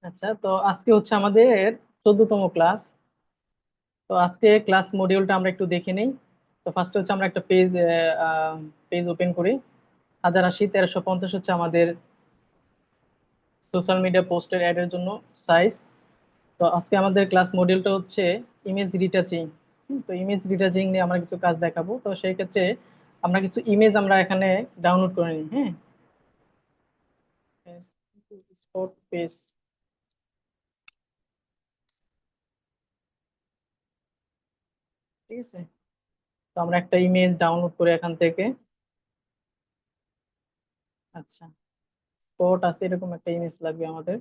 আচ্ছা, তো আজকে হচ্ছে আমাদের 14তম ক্লাস। তো আজকে ক্লাস মডিউলটা আমরা একটু দেখে নিই। তো ফার্স্টে হচ্ছে আমরা একটা পেজ ওপেন করি। 1080 1350 হচ্ছে আমাদের সোশ্যাল মিডিয়া পোস্টের অ্যাড এর জন্য সাইজ। তো আজকে আমাদের ক্লাস মডিউলটা হচ্ছে ইমেজ রিটাচিং। তো ইমেজ রিটাচিং নিয়ে আমরা কিছু কাজ দেখাবো। তো সেই ক্ষেত্রে আমরা কিছু ইমেজ আমরা এখানে ডাউনলোড করে নিই। হ্যাঁ, স্পট পেজ, ঠিক আছে। তো আমরা একটা ইমেজ ডাউনলোড করে এখান থেকে, আচ্ছা, স্পট আছে এরকম একটা ইমেজ লাগবে আমাদের।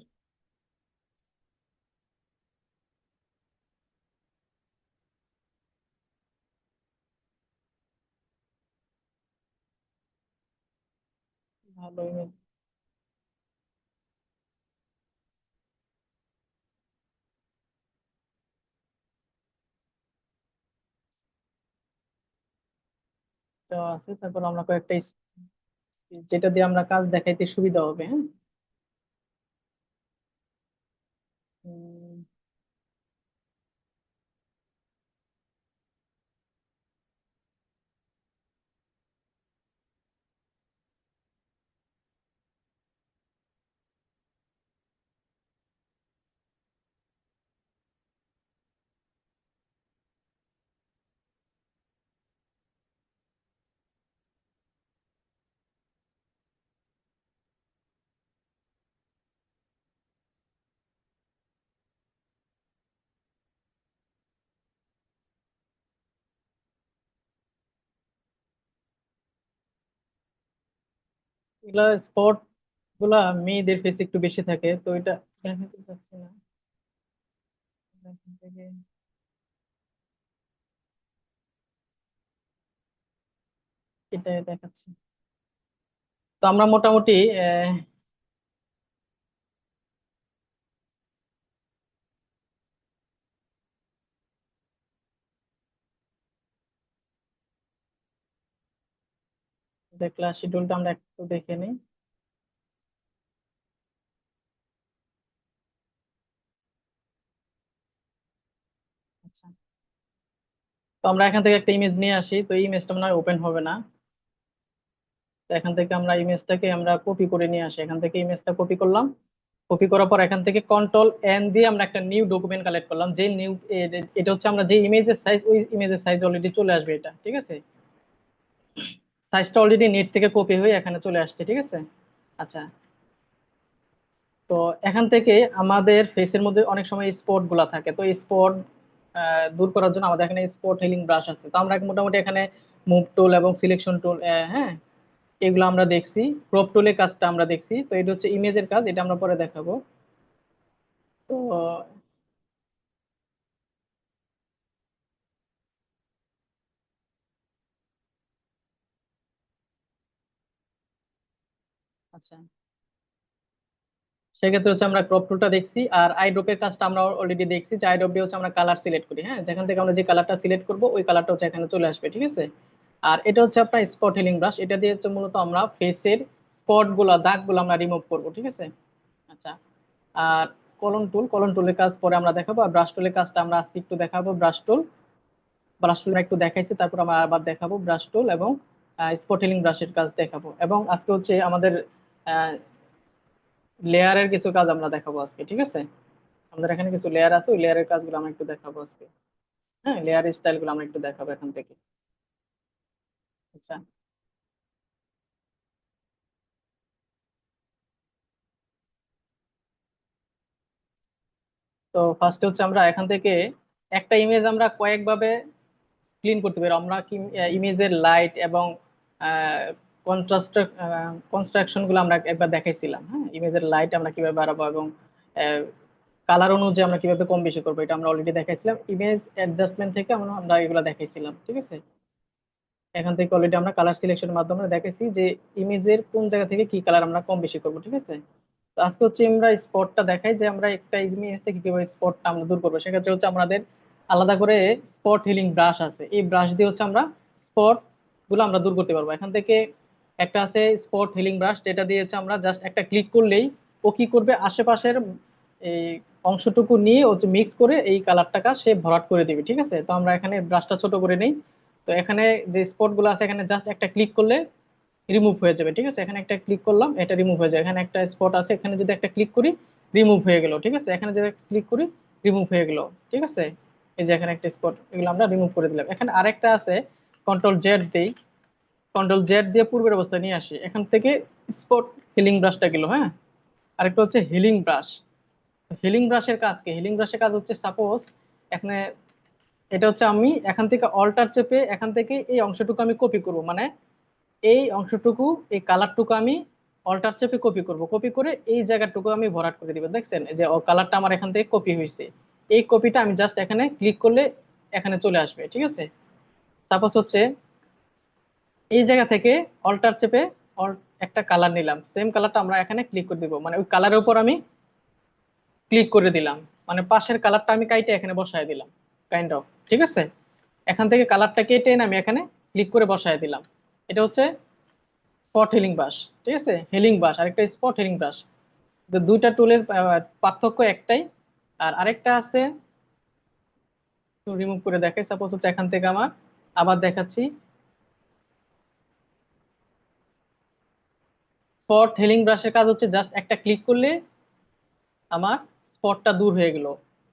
ভালো ইমেজ আছে, তারপর আমরা কয়েকটা যেটা দিয়ে আমরা কাজ দেখাইতে সুবিধা হবে। হ্যাঁ, উম, এগুলা স্পট গুলা মেয়েদের ফেসে একটু বেশি থাকে, তো এটা দেখাতে চাচ্ছি না। এখান থেকে এটা দেখাচ্ছি। তো আমরা মোটামুটি ক্লাস শিডিউলটা আমরা একটু দেখে নিই। আচ্ছা, তো আমরা এখান থেকে একটা ইমেজ নিয়ে আসি। তো এই ইমেজটা মনে হয় ওপেন হবে না। তো এখান থেকে আমরা ইমেজটাকে আমরা কপি করে নিয়ে আসি। এখান থেকে ইমেজটা কপি করলাম। কপি করার পর এখান থেকে কন্ট্রোল এন দিয়ে আমরা একটা নিউ ডকুমেন্ট কালেক্ট করলাম। যে নিউ, এটা হচ্ছে আমরা যে ইমেজের সাইজ, ওই ইমেজের সাইজ অলরেডি চলে আসবে এটা, ঠিক আছে। সাইজটা অলরেডি নেট থেকে কপি হয়ে এখানে চলে আসছে, ঠিক আছে। আচ্ছা, তো এখান থেকে আমাদের ফেসের মধ্যে অনেক সময় স্পট গুলা থাকে। তো এই স্পট দূর করার জন্য আমাদের এখানে স্পট হিলিং ব্রাশ আছে। তো আমরা মোটামুটি এখানে মুভ টুল এবং সিলেকশন টুল, হ্যাঁ, এগুলো আমরা দেখছি। ক্রপ টুলের কাজটা আমরা দেখছি। তো এটা হচ্ছে ইমেজের কাজ, এটা আমরা পরে দেখাবো। তো আচ্ছা, সেক্ষেত্রে হচ্ছে আমরা ক্রপ টুলটা দেখছি। আর আই ড্রপের কাজটা আমরা অলরেডি দেখছি, যে আই ড্রপ দিয়ে হচ্ছে আমরা কালার সিলেক্ট করি। হ্যাঁ, যেখান থেকে আমরা যে কালারটা সিলেক্ট করবো ওই কালারটা হচ্ছে এখানে চলে আসবে, ঠিক আছে। আর এটা হচ্ছে আপনার স্পট হিলিং ব্রাশ, এটা দিয়ে হচ্ছে মূলত আমরা ফেসের স্পট গুলা, দাগ গুলো আমরা রিমুভ করবো, ঠিক আছে। আচ্ছা, আর কলম টুলের কাজ পরে আমরা দেখাবো। আর ব্রাশ টুলের কাজটা আমরা আজকে একটু দেখাবো। ব্রাশ টুল একটু দেখাইছি, তারপর আমরা আবার দেখাবো ব্রাশ টুল এবং স্পট হিলিং ব্রাশের কাজ দেখাবো। এবং আজকে হচ্ছে আমাদের লেয়ারের কিছু কাজ আমরা দেখাবো আজকে, ঠিক আছে। আমাদের এখানে কিছু লেয়ার আছে, ওই লেয়ারের কাজগুলো আমরা একটু দেখাবো আজকে। হ্যাঁ, লেয়ারের স্টাইল গুলো আমরা একটু দেখাবো এখান থেকে। আচ্ছা, তো ফার্স্টে হচ্ছে আমরা এখান থেকে একটা ইমেজ আমরা কয়েকভাবে ক্লিন করতে পারি। আমরা কি ইমেজের লাইট এবং কন্ট্রাস্ট কনস্ট্রাকশন গুলো আমরা একবার দেখাইছিলাম। হ্যাঁ, ইমেজের লাইট আমরা কিভাবে বাড়াবো এবং কালার অনুযায়ী আমরা কিভাবে কম বেশি করবো, এটা আমরা অলরেডি দেখাইছিলাম। ইমেজ অ্যাডজাস্টমেন্ট থেকে আমরা আমরা এগুলো দেখাইছিলাম, ঠিক আছে। এখান থেকে অলরেডি আমরা কালার সিলেকশনের মাধ্যমে দেখেছি যে ইমেজের কোন জায়গা থেকে কি কালার আমরা কম বেশি করবো, ঠিক আছে। তো আজকে হচ্ছে আমরা স্পটটা দেখাই, যে আমরা একটা ইমেজ থেকে কিভাবে স্পটটা আমরা দূর করবো। সেক্ষেত্রে হচ্ছে আমাদের আলাদা করে স্পট হিলিং ব্রাশ আছে। এই ব্রাশ দিয়ে হচ্ছে আমরা স্পট গুলো আমরা দূর করতে পারবো। এখান থেকে একটা আছে স্পট হিলিং ব্রাশ, যেটা দিয়ে হচ্ছে আমরা জাস্ট একটা ক্লিক করলেই ও কি করবে, আশেপাশের এই অংশটুকু নিয়ে হচ্ছে মিক্স করে এই কালারটাকে সে ভরাট করে দিবে। ঠিক আছে, তো আমরা এখানে ব্রাশটা ছোট করে নেই। তো এখানে যে স্পট গুলো আছে এখানে জাস্ট একটা ক্লিক করলে রিমুভ হয়ে যাবে। ঠিক আছে, এখানে একটা ক্লিক করলাম, এটা রিমুভ হয়ে যায়। এখানে একটা স্পট আছে, এখানে যদি একটা ক্লিক করি রিমুভ হয়ে গেল। ঠিক আছে, এখানে যদি ক্লিক করি রিমুভ হয়ে গেল। ঠিক আছে, এই যে এখানে একটা স্পট, এগুলো আমরা রিমুভ করে দিলাম। এখানে আরেকটা আছে, কন্ট্রোল জেড দেই, কন্ট্রোল জেড দিয়ে পূর্বের অবস্থায় নিয়ে আসি। এখান থেকে স্পট হিলিং ব্রাশটা গেল। হ্যাঁ, আরেকটা হচ্ছে হিলিং ব্রাশ। হিলিং ব্রাশের কাজ কি? হিলিং ব্রাশের কাজ হচ্ছে সাপোজ এখানে, এটা হচ্ছে আমি এখান থেকে অল্টার চেপে এখান থেকে এই অংশটুকু আমি কপি করব, মানে এই অংশটুকু, এই কালারটুকু আমি অল্টার চেপে কপি করব, কপি করে এই জায়গাটুকু আমি ভরাট করে দিব। দেখছেন এই যে কালারটা আমার এখান থেকে কপি হয়েছে। এই কপিটা আমি জাস্ট এখানে ক্লিক করলে এখানে চলে আসবে। ঠিক আছে, সাপোজ হচ্ছে এই জায়গা থেকে অল্টার চেপে একটা কালার নিলাম, সেম কালারটা আমরা এখানে ক্লিক করে দিব, মানে ওই কালারের উপর আমি ক্লিক করে দিলাম, মানে পাশের কালারটা আমি কাইটে এখানে বসায় দিলাম, কাইন্ড অফ। ঠিক আছে, এখান থেকে কালারটা কেটে এনে আমি এখানে ক্লিক করে বসায় দিলাম। এটা হচ্ছে স্পট হিলিং ব্রাশ। ঠিক আছে, হিলিং ব্রাশ আরেকটা স্পট হিলিং ব্রাশ। তো দুইটা টুলের পার্থক্য একটাই। আর আরেকটা আছে, রিমুভ করে দেখাই। সাপোজ হচ্ছে এখান থেকে আমার আবার দেখাচ্ছি, স্পট হিলিং ব্রাশের কাজ হচ্ছে জাস্ট একটা ক্লিক করলে আমার স্পটটা দূর হয়ে গেল।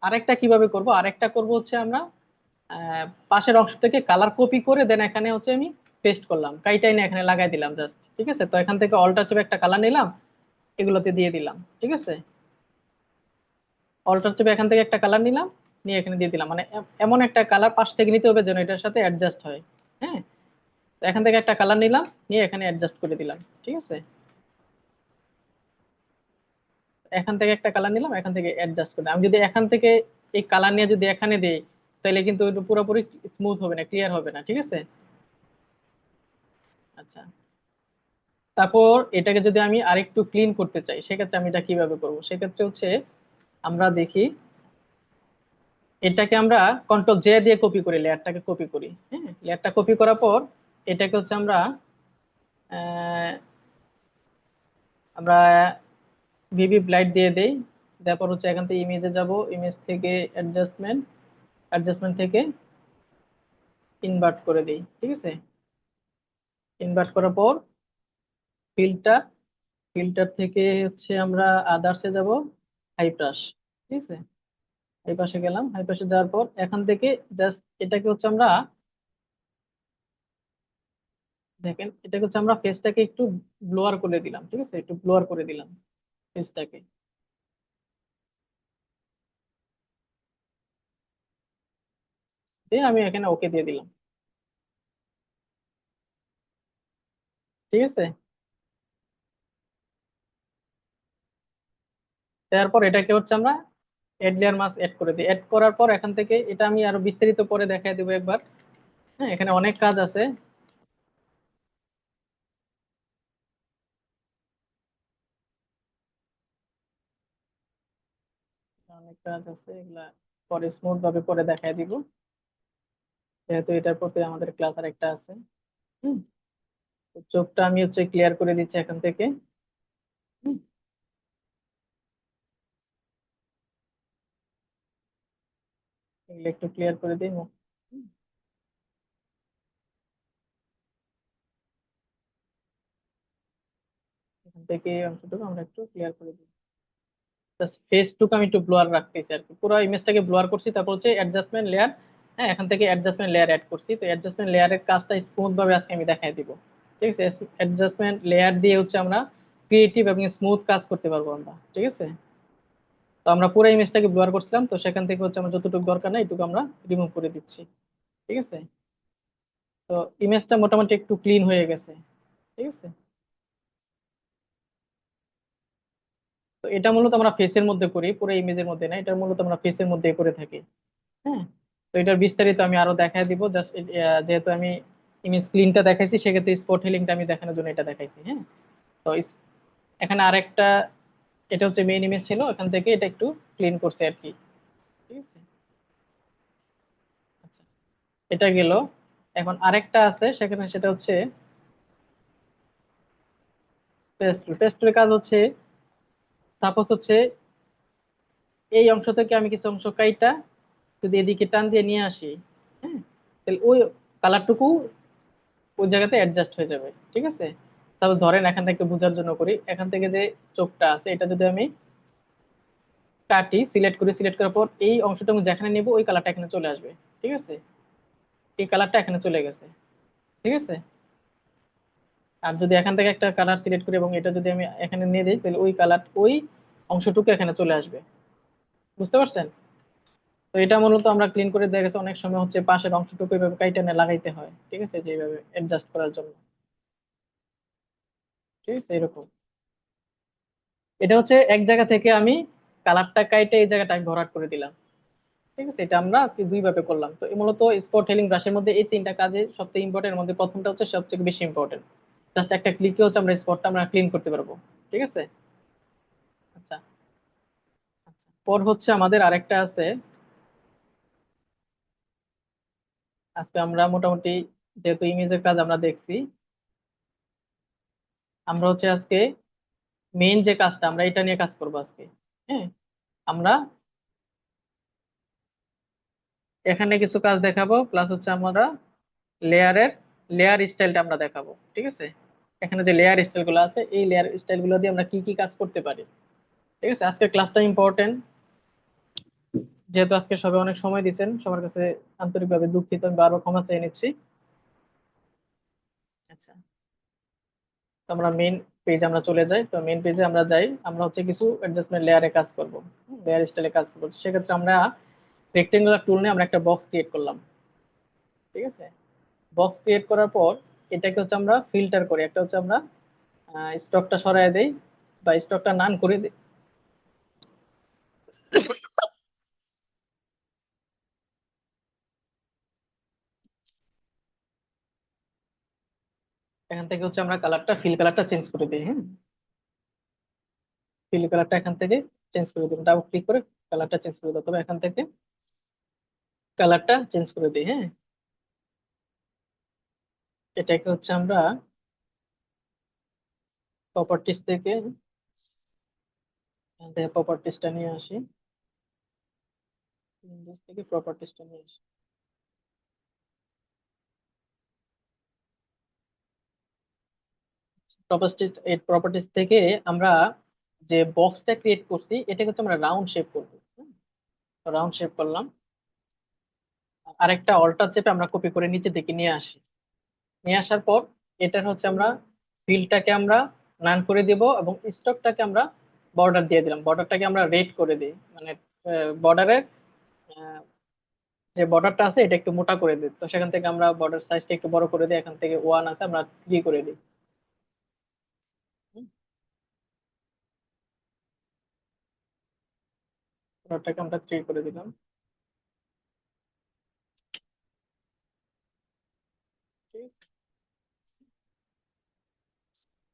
আরেকটা কিভাবে করব? আরেকটা করব হচ্ছে আমরা পাশের অংশ থেকে কালার কপি করে দেন এখানে হচ্ছে আমি পেস্ট করলাম, কাইটাই না এখানে লাগাই দিলাম জাস্ট। ঠিক আছে, তো এখান থেকে অল্টার চেপে একটা কালার নিলাম, এগুলোতে দিয়ে দিলাম। ঠিক আছে, অল্টার চেপে এখান থেকে একটা কালার নিলাম, নিয়ে এখানে দিয়ে দিলাম, মানে এমন একটা কালার পাশ থেকে নিতে হবে যেন এটার সাথে অ্যাডজাস্ট হয়। হ্যাঁ, তো এখান থেকে একটা কালার নিলাম, নিয়ে এখানে অ্যাডজাস্ট করে দিলাম। ঠিক আছে, এখান থেকে একটা কালার নিলাম, এখান থেকে অ্যাডজাস্ট করে আমি যদি এখান থেকে এই কালার নিয়ে যদি এখানে দিই, তাহলে কিন্তু ওইটা পুরোপুরি স্মুথ হবে না, ক্লিয়ার হবে না। ঠিক আছে, আচ্ছা, তারপর এটাকে যদি আমি আরেকটু ক্লিন করতে চাই, সেক্ষেত্রে আমি এটা কিভাবে করব? সেক্ষেত্রে হচ্ছে আমরা দেখি, এটাকে আমরা কন্ট্রোল জে দিয়ে কপি করি, লেয়ারটাকে কপি করি। হ্যাঁ, লেয়ারটা কপি করার পর এটাকে হচ্ছে আমরা আহ, আমরা ভিভি ব্লাইট দিয়ে দেই। তারপর হচ্ছে এখান থেকে ইমেজে যাব, ইমেজ থেকে অ্যাডজাস্টমেন্ট, অ্যাডজাস্টমেন্ট থেকে ইনভার্ট করে দিই। ঠিক আছে, ইনভার্ট করার পর ফিল্টার, ফিল্টার থেকে হচ্ছে আমরা আদার্সে যাব, হাই ব্রাশ। ঠিক আছে, এই পাশে গেলাম, হাই পাশে যাওয়ার পর এখান থেকে জাস্ট এটাকে হচ্ছে আমরা, দেখেন এটাকে হচ্ছে আমরা ফেসটাকে একটু ব্লোয়ার করে দিলাম। ঠিক আছে, একটু ব্লোয়ার করে দিলাম ফেসটাকে। দিয়ে আমি এখানে ওকে দিয়ে দিলাম। ঠিক আছে, তারপর এটাকে হচ্ছে আমরা এড লেয়ার মাস্ক এড করে দিই। এড করার পর এখান থেকে এটা আমি আরো বিস্তারিত পরে দেখাই দেবো একবার। হ্যাঁ, এখানে অনেক কাজ আছে, অনেক কাজ আছে, এগুলা পরে স্মুথ ভাবে পরে দেখাই দিব, যেহেতু এটার প্রতি আমাদের ক্লাস আর একটা আছে। হুম, তো চোখটা আমি হচ্ছে ক্লিয়ার করে দিচ্ছি এখান থেকে। হুম, এগুলো একটু ক্লিয়ার করে দিই মুখ। হুম, এখান থেকে এই অংশটুকু আমরা একটু ক্লিয়ার করে দিই। জাস্ট ফেসটুকু আমি একটু ব্লোয়ার রাখতেছি আর কি, পুরো ইমেজটাকে ব্লোয়ার করছি। তারপর হচ্ছে অ্যাডজাস্টমেন্ট লেয়ার, হ্যাঁ এখান থেকে অ্যাডজাস্টমেন্ট লেয়ার অ্যাড করছি। তো অ্যাডজাস্টমেন্ট লেয়ারের কাজটা স্মুথ ভাবে আজকে আমি দেখাই দিব। ঠিক আছে, অ্যাডজাস্টমেন্ট লেয়ার দিয়ে হচ্ছে আমরা ক্রিয়েটিভ এবং স্মুথ কাজ করতে পারবো আমরা। ঠিক আছে, তো আমরা পুরো ইমেজটাকে ব্লোয়ার করছিলাম, তো সেখান থেকে হচ্ছে আমরা যতটুকু দরকার নাই এটুকু আমরা রিমুভ করে দিচ্ছি। ঠিক আছে, তো ইমেজটা মোটামুটি একটু ক্লিন হয়ে গেছে। ঠিক আছে, তো এটা মূলত আমরা ফেসের মধ্যে করি, পুরো ইমেজের মধ্যে না, এটা মূলত আমরা ফেসের মধ্যে করে থাকি। হ্যাঁ, তো এটার বিস্তারিত আমি আরো দেখাই দিব। জাস্ট যেহেতু আমি ইমেজ ক্লিনটা দেখাইছি, সেক্ষেত্রে স্পট হিলিংটা আমি দেখানোর জন্য এটা দেখাইছি। হ্যাঁ, তো এখানে আরেকটা, এটা হচ্ছে মেইন ইমেজ ছিল, এখান থেকে এটা একটু ক্লিন করছে আর কি। ঠিক আছে, আচ্ছা, এটা গেল। এখন আরেকটা আছে সেখানে, সেটা হচ্ছে পেস্ট টুল। পেস্ট টুলের কাজ হচ্ছে সাপোজ হচ্ছে এই অংশ থেকে আমি কিছু অংশ কাইটা যদি এদিকে টান দিয়ে নিয়ে আসি, হ্যাঁ, তাহলে ওই কালারটুকু ওই জায়গাতে অ্যাডজাস্ট হয়ে যাবে, ঠিক আছে। তাহলে ধরেন এখান থেকে একটু বোঝার জন্য করি, এখান থেকে যে চোখটা আছে এটা যদি আমি কাটি, সিলেক্ট করি, সিলেক্ট করার পর এই অংশটা আমি যেখানে নিব ওই কালারটা এখানে চলে আসবে, ঠিক আছে। এই কালারটা এখানে চলে গেছে, ঠিক আছে। আর যদি এখান থেকে একটা কালার সিলেক্ট করি এবং এটা যদি আমি এখানে নিয়ে দিই, তাহলে ওই কালার ওই অংশটুকু এখানে চলে আসবে। বুঝতে পারছেন? তো এটা মূলত আমরা ক্লিন করে দেখা গেছে অনেক সময় হচ্ছে পাশের অংশটুকু এভাবে কাইটা নিয়ে লাগাইতে হয়, ঠিক আছে, যে এইভাবে অ্যাডজাস্ট করার জন্য, ঠিক আছে, এরকম। এটা হচ্ছে এক জায়গা থেকে আমি কালারটা কাইটে এই জায়গাটা আমি ভরাট করে দিলাম, ঠিক আছে। এটা আমরা দুই ভাবে করলাম। তো এই মূলত স্পট হেলিং ব্রাশের মধ্যে এই তিনটা কাজে সবচেয়ে ইম্পর্টেন্ট, এর মধ্যে প্রথমটা হচ্ছে সবচেয়ে বেশি ইম্পর্টেন্ট। জাস্ট একটা ক্লিকে হচ্ছে আমরা স্পটটা আমরা ক্লিন করতে পারবো, ঠিক আছে। আচ্ছা, আচ্ছা, পর হচ্ছে আমাদের আরেকটা আছে। আজকে আমরা মোটামুটি যেহেতু ইমেজের কাজ আমরা দেখছি, আমরা হচ্ছে আজকে মেইন যে কাজটা আমরা এটা নিয়ে কাজ করবো আজকে। হ্যাঁ, আমরা এখানে কিছু কাজ দেখাবো, প্লাস হচ্ছে আমরা লেয়ারের লেয়ার স্টাইলটা আমরা দেখাবো, ঠিক আছে। এখানে যে লেয়ার স্টাইল গুলো আছে এই লেয়ার স্টাইল গুলো দিয়ে আমরা কি কি কাজ করতে পারি, ঠিক আছে। আজকের ক্লাসটা ইম্পর্টেন্ট, যেহেতু আজকে সবাই অনেক সময় দিচ্ছেন, সবার কাছে আন্তরিকভাবে দুঃখিত, আমি বারবার ক্ষমা চেয়ে নিচ্ছি। আচ্ছা, তো আমরা মেইন পেজ আমরা চলে যাই। তো মেইন পেজে আমরা যাই, আমরা হচ্ছে কিছু অ্যাডজাস্টমেন্ট লেয়ারে কাজ করব, লেয়ার স্টাইলে কাজ করবো। সেক্ষেত্রে আমরা রেক্টেঙ্গুলার টুল নিয়ে আমরা একটা বক্স ক্রিয়েট করলাম, ঠিক আছে। বক্স ক্রিয়েট করার পর এটাকে হচ্ছে আমরা ফিল্টার করি, একটা হচ্ছে আমরা স্টকটা সরায় দেই বা স্টকটা নান করে দিই। এখান থেকে হচ্ছে আমরা কালারটা ফিল কালারটা চেঞ্জ করে দিই, হ্যাঁ। ফিল কালারটা এখান থেকে চেঞ্জ করে দিই, ডাবল ক্লিক করে কালারটা চেঞ্জ করে দিই, তবে এখান থেকে কালারটা চেঞ্জ করে দিই, হ্যাঁ। এটাকে হচ্ছে আমরা প্রপার্টিজ থেকে প্রপার্টিজটা নিয়ে আসি, উইন্ডোজ থেকে প্রপার্টিজটা নিয়ে আসি। প্রপার্টিজ, এই প্রপার্টিজ থেকে আমরা যে বক্সটা ক্রিয়েট করছি এটাকে হচ্ছে আমরা রাউন্ড শেপ করবো, রাউন্ড শেপ করলাম। আরেকটা অল্টার চেপে আমরা কপি করে নিচে দিকে নিয়ে আসি। নিয়ে আসার পর এটার হচ্ছে আমরা ফিলটাকে আমরা নান করে দিব এবং স্টকটাকে আমরা বর্ডার দিয়ে দিলাম, বর্ডারটাকে আমরা রেড করে দিই, মানে বর্ডারের যে বর্ডারটা আছে এটা একটু মোটা করে দিই। তো সেখান থেকে আমরা বর্ডার সাইজটা একটু বড় করে দিই, এখান থেকে 1 আছে আমরা 3 করে দিই। বর্ডারটাকে আমরা 3 করে দিলাম, ঠিক আছে?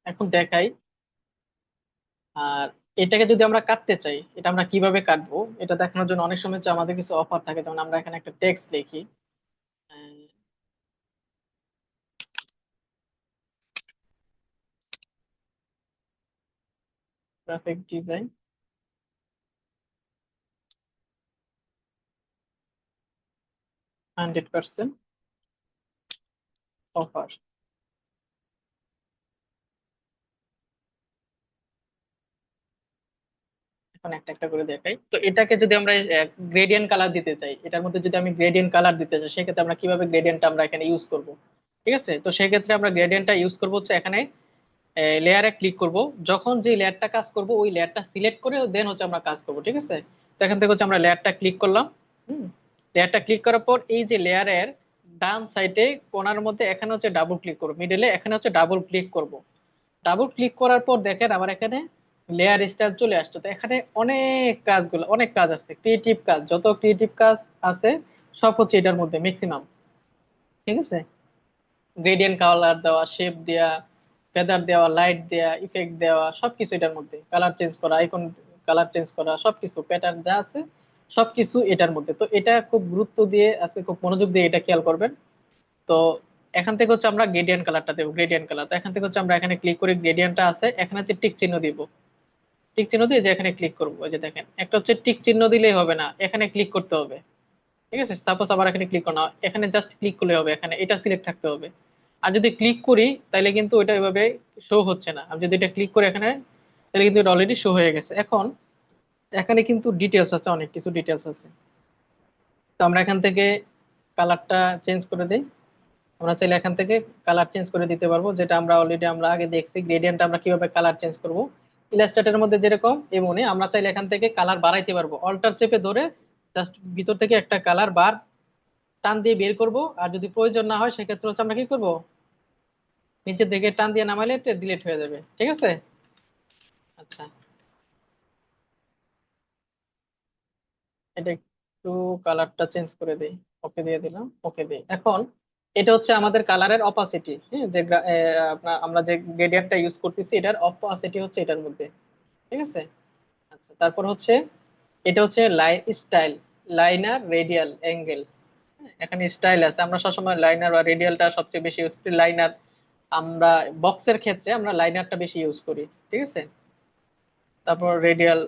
এখন দেখাই। আর এটাকে যদি আমরা কাটতে চাই, এটা আমরা কিভাবে কাটবো এটা দেখানোর জন্য অনেক সময় হচ্ছে আমাদের কিছু অফার থাকে, যেমন আমরা এখানে একটা টেক্সট লিখি, গ্রাফিক ডিজাইন 100% অফার। এখন একটা একটা করে দেখাই। তো এটাকে যদি আমরা গ্রেডিয়েন্ট কালার দিতে চাই, এটার মধ্যে যদি আমি গ্রেডিয়েন্ট কালার দিতে চাই, সেক্ষেত্রে আমরা কিভাবে গ্রেডিয়েন্টটা আমরা এখানে ইউজ করব, ঠিক আছে। তো সেক্ষেত্রে আমরা গ্রেডিয়েন্টটা ইউজ করবো হচ্ছে এখানে লেয়ারে ক্লিক করব, যখন যে লেয়ারটা কাজ করব ওই লেয়ারটা সিলেক্ট করে দেন হচ্ছে আমরা কাজ করব, ঠিক আছে। তো এখান থেকে হচ্ছে আমরা লেয়ারটা ক্লিক করলাম। হুম, লেয়ারটা ক্লিক করার পর এই যে লেয়ারের ডান সাইডে কোণার মধ্যে এখানে হচ্ছে ডাবল ক্লিক করব, মিডলে এখানে হচ্ছে ডাবল ক্লিক করব। ডাবল ক্লিক করার পর দেখেন আমার এখানে লেয়ার স্টাইল চলে আসছে। তো এখানে অনেক কাজগুলো, অনেক কাজ আছে, ক্রিয়েটিভ কাজ, যত ক্রিয়েটিভ কাজ আছে সব হচ্ছে এটার মধ্যে ম্যাক্সিমাম, ঠিক আছে। গ্রেডিয়েন্ট কালার দেওয়া, শেপ দেওয়া, ফেদার দেওয়া, লাইট দেওয়া, ইফেক্ট দেওয়া, সবকিছু এটার মধ্যে, কালার চেঞ্জ করা, আইকন কালার চেঞ্জ করা, সবকিছু প্যাটার্ন যা আছে সবকিছু এটার মধ্যে। তো এটা খুব গুরুত্ব দিয়ে আছে, খুব মনোযোগ দিয়ে এটা খেয়াল করবেন। তো এখান থেকে হচ্ছে আমরা গ্রেডিয়েন্ট কালারটা দেবো, গ্রেডিয়েন্ট কালার। তো এখান থেকে হচ্ছে আমরা এখানে ক্লিক করে গ্রেডিয়েন্টটা আছে এখানে হচ্ছে টিক চিহ্ন দিব, টিক চিহ্ন দিয়ে যে এখানে ক্লিক করবো, ওই যে দেখেন একটা হচ্ছে টিক চিহ্ন দিলেই হবে না, এখানে ক্লিক করতে হবে। ঠিক আছে, সাপোজ আবার এখানে ক্লিক করো না, এখানে জাস্ট ক্লিক করলে হবে, এখানে এটা সিলেক্ট থাকতে হবে। আর যদি ক্লিক করি তাহলে কিন্তু ওটা এভাবে শো হচ্ছে না। আমি যদি এটা ক্লিক করি এখানে, তাহলে কিন্তু এটা অলরেডি শো হয়ে গেছে। এখন এখানে কিন্তু ডিটেলস আছে, অনেক কিছু ডিটেলস আছে। তো আমরা এখান থেকে কালারটা চেঞ্জ করে দিই। আমরা চাইলে এখান থেকে কালার চেঞ্জ করে দিতে পারবো, যেটা আমরা অলরেডি আমরা আগে দেখছি গ্রেডিয়েন্ট আমরা কিভাবে কালার চেঞ্জ করব। ইলাস্ট্রেটরের মধ্যে যেরকম এমনি আমরা চাইলে এখান থেকে কালার বাড়াইতে পারবো, অল্টার চেপে ধরে জাস্ট ভিতর থেকে একটা কালার বার টান দিয়ে বের করব। আর যদি প্রয়োজন না হয় সেক্ষেত্রে হচ্ছে আমরা কি করব, নিচের দিকে টান দিয়ে নামাইলে এটা ডিলিট হয়ে যাবে। ঠিক আছে। আচ্ছা, এটা একটু কালারটা চেঞ্জ করে দিই। ওকে দিয়ে দিলাম, ওকে দিই। এখন এটা হচ্ছে আমাদের কালারের অপাসিটি, হ্যাঁ, যে আপনার আমরা যে গ্রেডিয়েন্টটা ইউজ করতেছি এটার অপাসিটি হচ্ছে এটার মধ্যে। ঠিক আছে। আচ্ছা, তারপর হচ্ছে এটা হচ্ছে line style, liner, radial, angle. এখানে স্টাইল আছে, আমরা সবসময় লাইনার বা রেডিয়ালটা সবচেয়ে বেশি ইউজ করি। লাইনার আমরা বক্সের ক্ষেত্রে আমরা লাইনারটা বেশি ইউজ করি। ঠিক আছে। তারপর রেডিয়াল,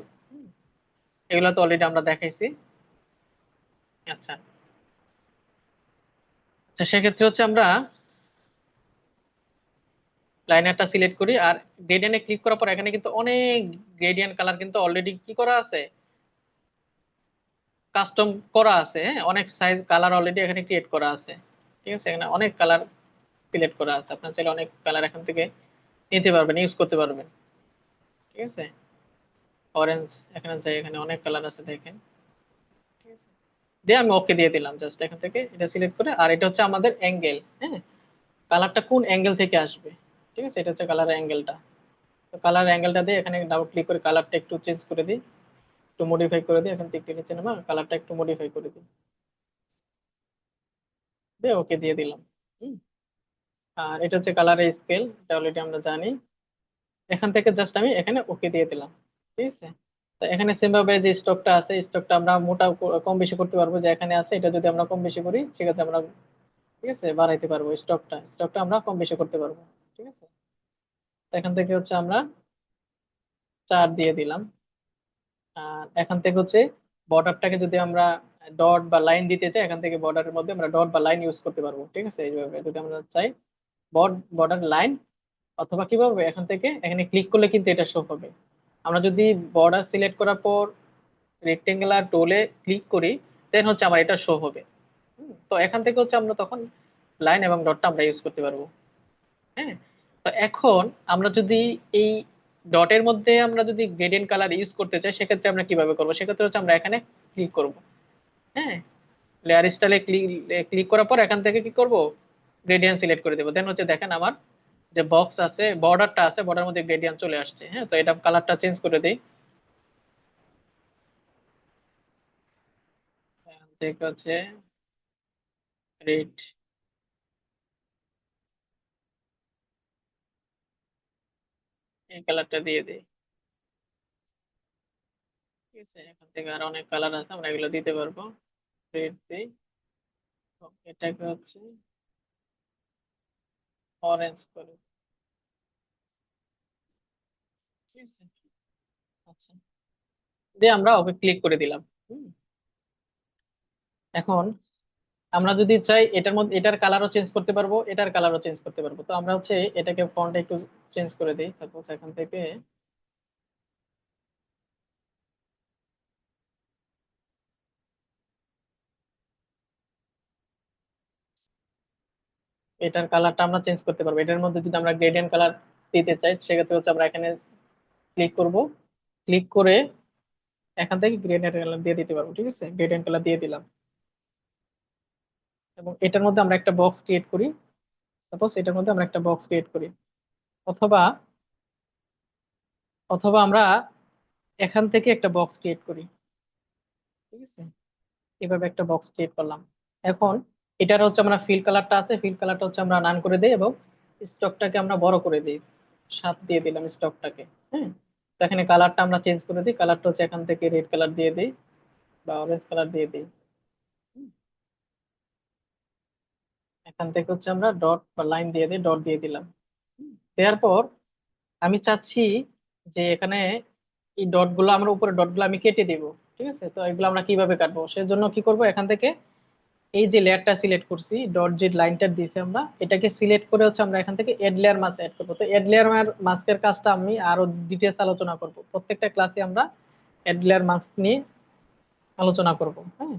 এগুলো তো অলরেডি আমরা দেখাইছি। আচ্ছা, আচ্ছা, সেক্ষেত্রে হচ্ছে আমরা লাইনারটা সিলেক্ট করি আর গ্রেডিয়েন্টে ক্লিক করার পর এখানে কিন্তু অনেক গ্রেডিয়েন্ট কালার কিন্তু অলরেডি কি করা আছে, কাস্টম করা আছে। হ্যাঁ, অনেক সাইজ কালার অলরেডি এখানে ক্রিয়েট করা আছে। ঠিক আছে, এখানে অনেক কালার সিলেক্ট করা আছে, আপনার চাইলে অনেক কালার এখান থেকে নিতে পারবেন, ইউজ করতে পারবেন। ঠিক আছে। অরেঞ্জ, এখানে যাই, এখানে অনেক কালার আছে দেখেন। ঠিক আছে, দিয়ে আমি ওকে দিয়ে দিলাম। জাস্ট এখান থেকে এটা সিলেক্ট করে, আর এটা হচ্ছে আমাদের অ্যাঙ্গেল। হ্যাঁ, কালারটা কোন অ্যাঙ্গেল থেকে আসবে। ঠিক আছে, এটা হচ্ছে কালার অ্যাঙ্গেলটা। তো কালার অ্যাঙ্গেলটা দিয়ে এখানে ডাবল ক্লিক করে কালারটা একটু চেঞ্জ করে দিই, একটু মডিফাই করে দিই। এখান থেকে একটু নিচে নামা কালারটা একটু মডিফাই করে দিই, দিয়ে ওকে দিয়ে দিলাম। হুম। আর এটা হচ্ছে কালারের স্কেল, এটা অলরেডি আমরা জানি। এখান থেকে জাস্ট আমি এখানে ওকে দিয়ে দিলাম। ঠিক আছে। তো এখানে সেম ভাবে যে স্টকটা আছে, স্টকটা আমরা মোটা কম বেশি করতে পারবো। যে এখানে আছে এটা যদি আমরা কম বেশি করি সেক্ষেত্রে আমরা, ঠিক আছে, বাড়াইতে পারবো। স্টকটা স্টকটা আমরা কম বেশি করতে পারবো। ঠিক আছে। তো এখান থেকে হচ্ছে আমরা 4 দিয়ে দিলাম। আর এখান থেকে হচ্ছে বর্ডারটাকে যদি আমরা ডট বা লাইন দিতে চাই, এখান থেকে বর্ডারের মধ্যে আমরা ডট বা লাইন ইউজ করতে পারবো। ঠিক আছে, এইভাবে যদি আমরা চাই বর্ডার লাইন, অথবা কিভাবে এখান থেকে এখানে ক্লিক করলে কিন্তু এটা শো হবে। আমরা যদি বর্ডার সিলেক্ট করার পর রেক্টেঙ্গুলার টোলে ক্লিক করি, দেন হচ্ছে আমার এটা শো হবে। তো এখান থেকে হচ্ছে আমরা তখন লাইন এবং ডটটা আমরা ইউজ করতে পারবো। হ্যাঁ। তো এখন আমরা যদি এই ডটের মধ্যে আমরা যদি গ্রেডিয়েন্ট কালার ইউজ করতে চাই সেক্ষেত্রে আমরা কিভাবে করবো, সেক্ষেত্রে হচ্ছে আমরা এখানে ক্লিক করব। হ্যাঁ, লেয়ার স্টাইলে ক্লিক ক্লিক করার পর এখান থেকে কি করব, গ্রেডিয়েন্ট সিলেক্ট করে দেবো। দেন হচ্ছে দেখেন আমার যে বক্স আছে, বর্ডারটা আছে, বর্ডার মধ্যে গ্রেডিয়েন্ট চলে আসছে। হ্যাঁ, তো এটা কালারটা চেঞ্জ করে দিই। এখান থেকে হচ্ছে রেড, এই কালারটা দিয়ে দিই। ঠিক আছে, এখান থেকে আর অনেক কালার আছে, আমরা এগুলো দিতে পারবো। রেড দিই। তো এটাকে হচ্ছে অরেঞ্জ করে। ঠিক আছে। আচ্ছা, দিয়ে আমরা ওকে ক্লিক করে দিলাম। হুম। এখন আমরা যদি চাই এটার মধ্যে এটার কালারও চেঞ্জ করতে পারবো, এটার কালারও চেঞ্জ করতে পারবো। তো আমরা হচ্ছে এটাকে ফন্ট একটু চেঞ্জ করে দিই। সাপোজ এখান থেকে এটার কালারটা আমরা চেঞ্জ করতে পারবো। এটার মধ্যে যদি আমরা গ্রেডিয়েন্ট কালার দিতে চাই সেক্ষেত্রে হচ্ছে আমরা এখানে ক্লিক করব, ক্লিক করে এখান থেকে গ্রেডিয়েন্ট কালার দিয়ে দিতে পারবো। ঠিক আছে, গ্রেডিয়েন্ট কালার দিয়ে দিলাম। এবং এটার মধ্যে আমরা একটা বক্স ক্রিয়েট করি। সাপোজ এটার মধ্যে আমরা একটা বক্স ক্রিয়েট করি, অথবা অথবা আমরা এখান থেকে একটা বক্স ক্রিয়েট করি। ঠিক আছে, এভাবে একটা বক্স ক্রিয়েট করলাম। এখন এটার হচ্ছে আমরা ফিল কালারটা আছে, ফিল কালারটা হচ্ছে আমরা নান করে দিই এবং স্টকটাকে আমরা বড় করে দিই। 7 দিয়ে দিলাম স্টকটাকে। হ্যাঁ, তো এখানে কালারটা আমরা চেঞ্জ করে দিই। কালারটা হচ্ছে এখান থেকে রেড কালার দিয়ে দিই বা অরেঞ্জ কালার দিয়ে দিই। হুম, এখান থেকে হচ্ছে আমরা ডট বা লাইন দিয়ে দিই, ডট দিয়ে দিলাম। দেওয়ার পর আমি চাচ্ছি যে এখানে এই ডট গুলো আমরা উপরে ডট গুলো আমি কেটে দিব। ঠিক আছে, তো এগুলো আমরা কিভাবে কাটবো, সেজন্য কি করব, এখান থেকে এই যে লেয়ারটা সিলেক্ট করছি, ডট যে লাইনটা দিয়েছি আমরা, এটাকে সিলেক্ট করে হচ্ছে আমরা এখান থেকে এড লেয়ার মাস্ক এড করবো। তো এড লেয়ার মাস্কের কাজটা আমি আরো ডিটেলস আলোচনা করব, প্রত্যেকটা ক্লাসে আমরা এড লেয়ার মাস্ক নিয়ে আলোচনা করব। হ্যাঁ,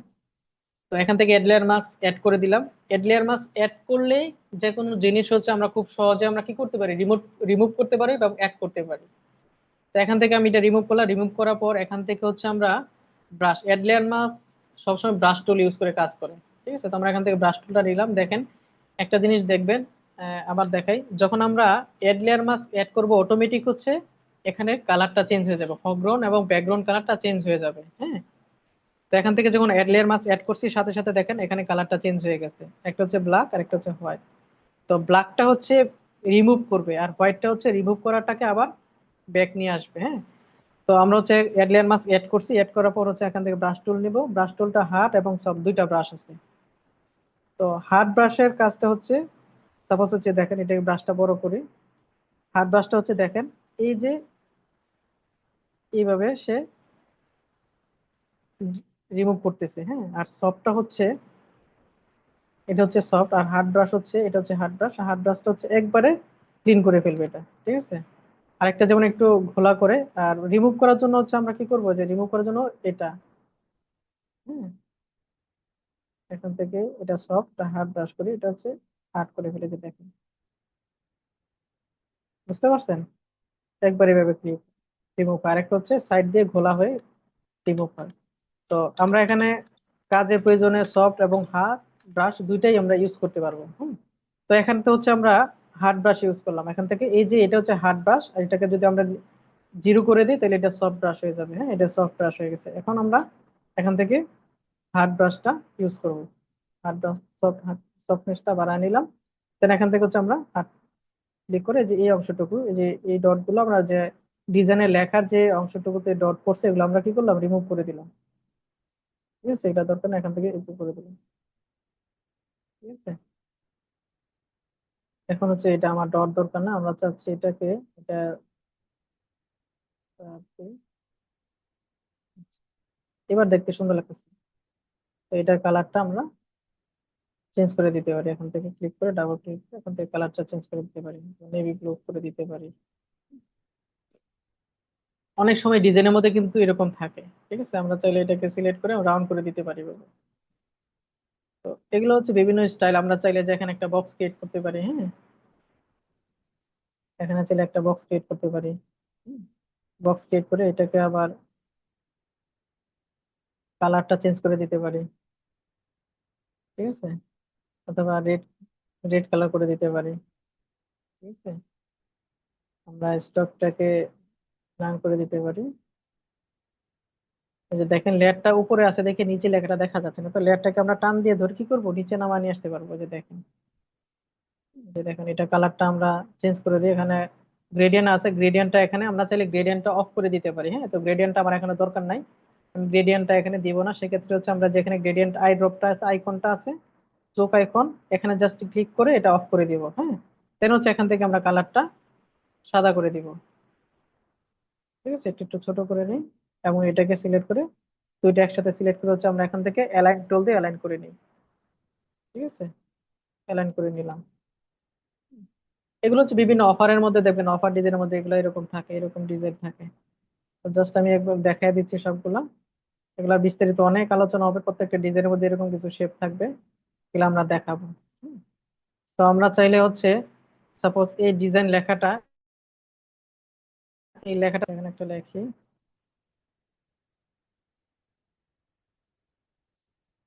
তো এখান থেকে এড লেয়ার মাস্ক অ্যাড করে দিলাম। এড লেয়ার মাস্ক অ্যাড করলেই যে কোনো জিনিস হচ্ছে আমরা খুব সহজে আমরা কি করতে পারি, রিমুভ রিমুভ করতে পারি বা অ্যাড করতে পারি। তো এখান থেকে আমি এটা রিমুভ করলাম। রিমুভ করার পর এখান থেকে হচ্ছে আমরা ব্রাশ, অ্যাড লেয়ার মাস্ক সবসময় ব্রাশ টুল ইউজ করে কাজ করে। ঠিক আছে, তো আমরা এখান থেকে ব্রাশ টুলটা নিলাম। দেখেন একটা জিনিস দেখবেন, আবার দেখাই, যখন আমরা অ্যাড লেয়ার মাস্ক অ্যাড করব অটোমেটিক হচ্ছে এখানে কালারটা চেঞ্জ হয়ে যাবে, ফরগ্রাউন্ড এবং ব্যাকগ্রাউন্ড কালারটা চেঞ্জ হয়ে যাবে। হ্যাঁ, তো এখান থেকে যখন অ্যাড লেয়ার মাস্ক অ্যাড করছি সাথে সাথে দেখেন এখানে কালারটা চেঞ্জ হয়ে গেছে, একটা হচ্ছে ব্ল্যাক আর একটা হচ্ছে হোয়াইট। তো ব্ল্যাকটা হচ্ছে রিমুভ করবে আর হোয়াইটটা হচ্ছে রিমুভ করাটাকে আবার ব্যাক নিয়ে আসবে। হ্যাঁ, তো আমরা হচ্ছে অ্যাড লেয়ার মাস্ক অ্যাড করছি, অ্যাড করার পর হচ্ছে এখান থেকে ব্রাশ টুল নিব। ব্রাশ টুলটা হার্ড এবং সব দুইটা ব্রাশ আছে। তো হার্ড ব্রাশের কাজটা হচ্ছে, সাপোজ হচ্ছে দেখেন এটা ব্রাশটা বড় করি, হার্ড ব্রাশটা হচ্ছে দেখেন এই যে এইভাবে সে রিমুভ করতেছে। হ্যাঁ, আর সফটটা হচ্ছে, এটা হচ্ছে সফট, আর হার্ড ব্রাশ হচ্ছে, এটা হচ্ছে হার্ড ব্রাশ, হার্ড ব্রাশটা হচ্ছে একবারে ক্লিন করে ফেলবে এটা। ঠিক আছে, আরেকটা যেমন একটু ঘোলা করে। আর রিমুভ করার জন্য হচ্ছে আমরা কি করবো, যে রিমুভ করার জন্য এটা, হ্যাঁ, এখান থেকে এটা সফট, হার্ড ব্রাশ করি, এটা হচ্ছে হার্ড করে ফেলে যে দেখেন, বুঝতে পারছেন, একবার এভাবে ক্লিক রিমুভ। আর একটা হচ্ছে সাইড দিয়ে ঘোলা হয়ে রিমুভ হয়। তো আমরা এখানে কাজের প্রয়োজনে সফট এবং হার্ড ব্রাশ দুইটাই আমরা ইউজ করতে পারবো। তো এখান থেকে হচ্ছে আমরা হার্ড ব্রাশ ইউজ করলাম। এখান থেকে এই যে এটা হচ্ছে হার্ড ব্রাশ, আর এটাকে যদি আমরা জিরো করে দিই তাহলে এটা সফট ব্রাশ হয়ে যাবে। হ্যাঁ, এটা সফট ব্রাশ হয়ে গেছে। এখন আমরা এখান থেকে হার্ড ব্রাশটা ইউজ করব। হার্ড ব্রাশ সফট, সফটনেসটা বাড়ায় নিলাম। দেন এখান থেকে হচ্ছে আমরা হার্ড ক্লিক করে যে এই অংশটুকু, এই যে এই ডট গুলো আমরা যে ডিজাইনে লেখার যে অংশটুকুতে ডট পড়ছে এগুলো আমরা কি করলাম, রিমুভ করে দিলাম। ঠিক আছে, এটা দরকার না, এখান থেকে একটু করে দিলাম। ঠিক আছে, এখন হচ্ছে এটা আমার ডট দরকার না, আমরা চাচ্ছি এটাকে, এটা এবার দেখতে সুন্দর লাগতেছে। তো এটার কালারটা আমরা চেঞ্জ করে দিতে পারি, এখান থেকে ক্লিক করে ডাবল ক্লিক করে এখান থেকে কালারটা চেঞ্জ করে দিতে পারি, নেভি ব্লু করে দিতে পারি। অনেক সময় ডিজাইনের মধ্যে কিন্তু এরকম থাকে। ঠিক আছে, আমরা চাইলে এটাকে সিলেক্ট করে রাউন্ড করে দিতে পারি এভাবে। তো এগুলো হচ্ছে বিভিন্ন স্টাইল, আমরা চাইলে যে এখানে একটা বক্স ক্রিয়েট করতে পারি। হ্যাঁ, এখানে চাইলে একটা বক্স ক্রিয়েট করতে পারি। বক্স ক্রিয়েট করে এটাকে আবার কালারটা চেঞ্জ করে দিতে পারি। ঠিক আছে, অথবা রেড রেড কালার করে দিতে পারি। ঠিক আছে, আমরা স্টকটাকে রান করে দিতে পারি। এই যে দেখেন লেয়ারটা উপরে আছে দেখে নিচে লেখাটা দেখা যাচ্ছে না, তো লেয়ারটাকে আমরা টান দিয়ে ধরে কি করবো, নিচে নামায় নিয়ে আসতে পারবো। যে দেখেন, যে দেখেন এটা কালারটা আমরা চেঞ্জ করে দিই। এখানে গ্রেডিয়েন্ট আছে, গ্রেডিয়েন্টটা এখানে আমরা চাইলে গ্রেডিয়েন্টটা অফ করে দিতে পারি। হ্যাঁ, তো গ্রেডিয়েন্টটা আমার এখানে দরকার নাই, আমি গ্রেডিয়েন্টটা এখানে দিব না। সেক্ষেত্রে হচ্ছে আমরা যেখানে গ্রেডিয়েন্ট আই ড্রপটা আছে, আইকনটা আছে, চোখ আইকন, এখানে জাস্ট ক্লিক করে এটা অফ করে দিব। হ্যাঁ, দেন হচ্ছে এখান থেকে আমরা কালারটা সাদা করে দিব। ঠিক আছে, একটু একটু ছোট করে নিই এবং এটাকে সিলেক্ট করে দুইটা একসাথে সিলেক্ট করে হচ্ছে আমরা এখান থেকে অ্যালাইন টুল দিয়ে অ্যালাইন করে নিই। ঠিক আছে, অ্যালাইন করে নিলাম। এগুলো হচ্ছে বিভিন্ন অফারের মধ্যে দেখবেন, অফার ডিজাইনের মধ্যে এগুলো এরকম থাকে, এরকম ডিজাইন থাকে। তো জাস্ট আমি একবার দেখাই দিচ্ছি সবগুলা। এগুলা বিস্তারিত অনেক আলোচনা হবে, প্রত্যেকটা ডিজাইনের মধ্যে এরকম কিছু শেপ থাকবে, এগুলো আমরা দেখাবো। হুম। তো আমরা চাইলে হচ্ছে সাপোজ এই ডিজাইন লেখাটা, এই লেখাটা এখানে একটা লেখি।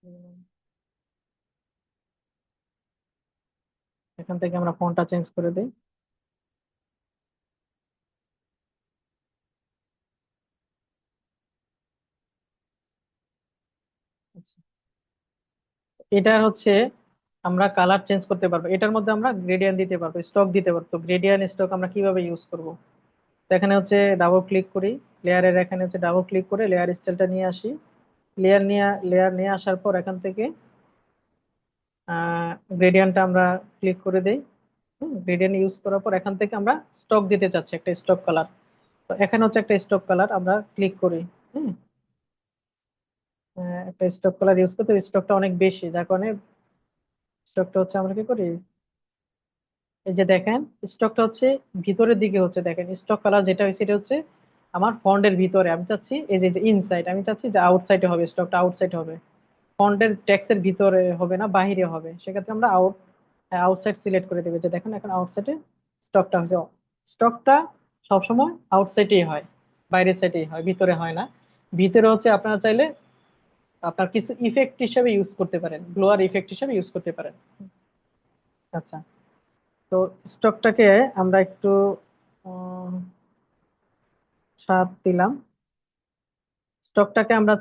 উম, এখান থেকে আমরা ফন্টটা চেঞ্জ করে দিই। আচ্ছা, এটা হচ্ছে আমরা কালার চেঞ্জ করতে পারবো, এটার মধ্যে আমরা গ্রেডিয়েন্ট দিতে পারবো, স্টক দিতে পারবো। তো গ্রেডিয়েন্ট স্টক আমরা কিভাবে ইউজ করব, তো এখানে হচ্ছে ডাবল ক্লিক করি, লেয়ারের এখানে হচ্ছে ডাবল ক্লিক করে লেয়ার স্টাইলটা নিয়ে আসি। লেয়ার নিয়ে আসার পর এখান থেকে গ্রেডিয়েন্টটা আমরা ক্লিক করে দেই। গ্রেডিয়েন্ট ইউজ করার পর এখান থেকে আমরা স্টক দিতে চাচ্ছি একটা স্টক কালার। তো এখানে হচ্ছে একটা স্টক কালার, আমরা ক্লিক করি। হ্যাঁ, একটা স্টক কালার ইউজ করতে স্টকটা অনেক বেশি, যার কারণে স্টকটা হচ্ছে আমরা কি করি, এই যে দেখেন স্টকটা হচ্ছে ভিতরের দিকে হচ্ছে, দেখেন স্টক কালার যেটা হয়েছে এটা হচ্ছে আমার ফন্টের ভিতরে। আমি চাচ্ছি এই যে ইনসাইড, আমি চাচ্ছি যে আউটসাইডে হবে, স্টকটা আউটসাইড হবে, ফন্টের টেক্সের ভিতরে হবে না, বাহিরে হবে। সেক্ষেত্রে আমরা আউটসাইড সিলেক্ট করে দেবে, যে দেখেন এখন আউটসাইডে স্টকটা হচ্ছে। স্টকটা সবসময় আউটসাইডেই হয়, বাইরের সাইডেই হয়, ভিতরে হয় না। ভিতরে হচ্ছে আপনারা চাইলে আপনার কিছু ইফেক্ট হিসেবে ইউজ করতে পারেন, গ্লোয়ার ইফেক্ট হিসেবে ইউজ করতে পারেন। আচ্ছা, তো স্টকটাকে আমরা একটু উম, স্বাদ দিলাম। স্টকটাকে আমরা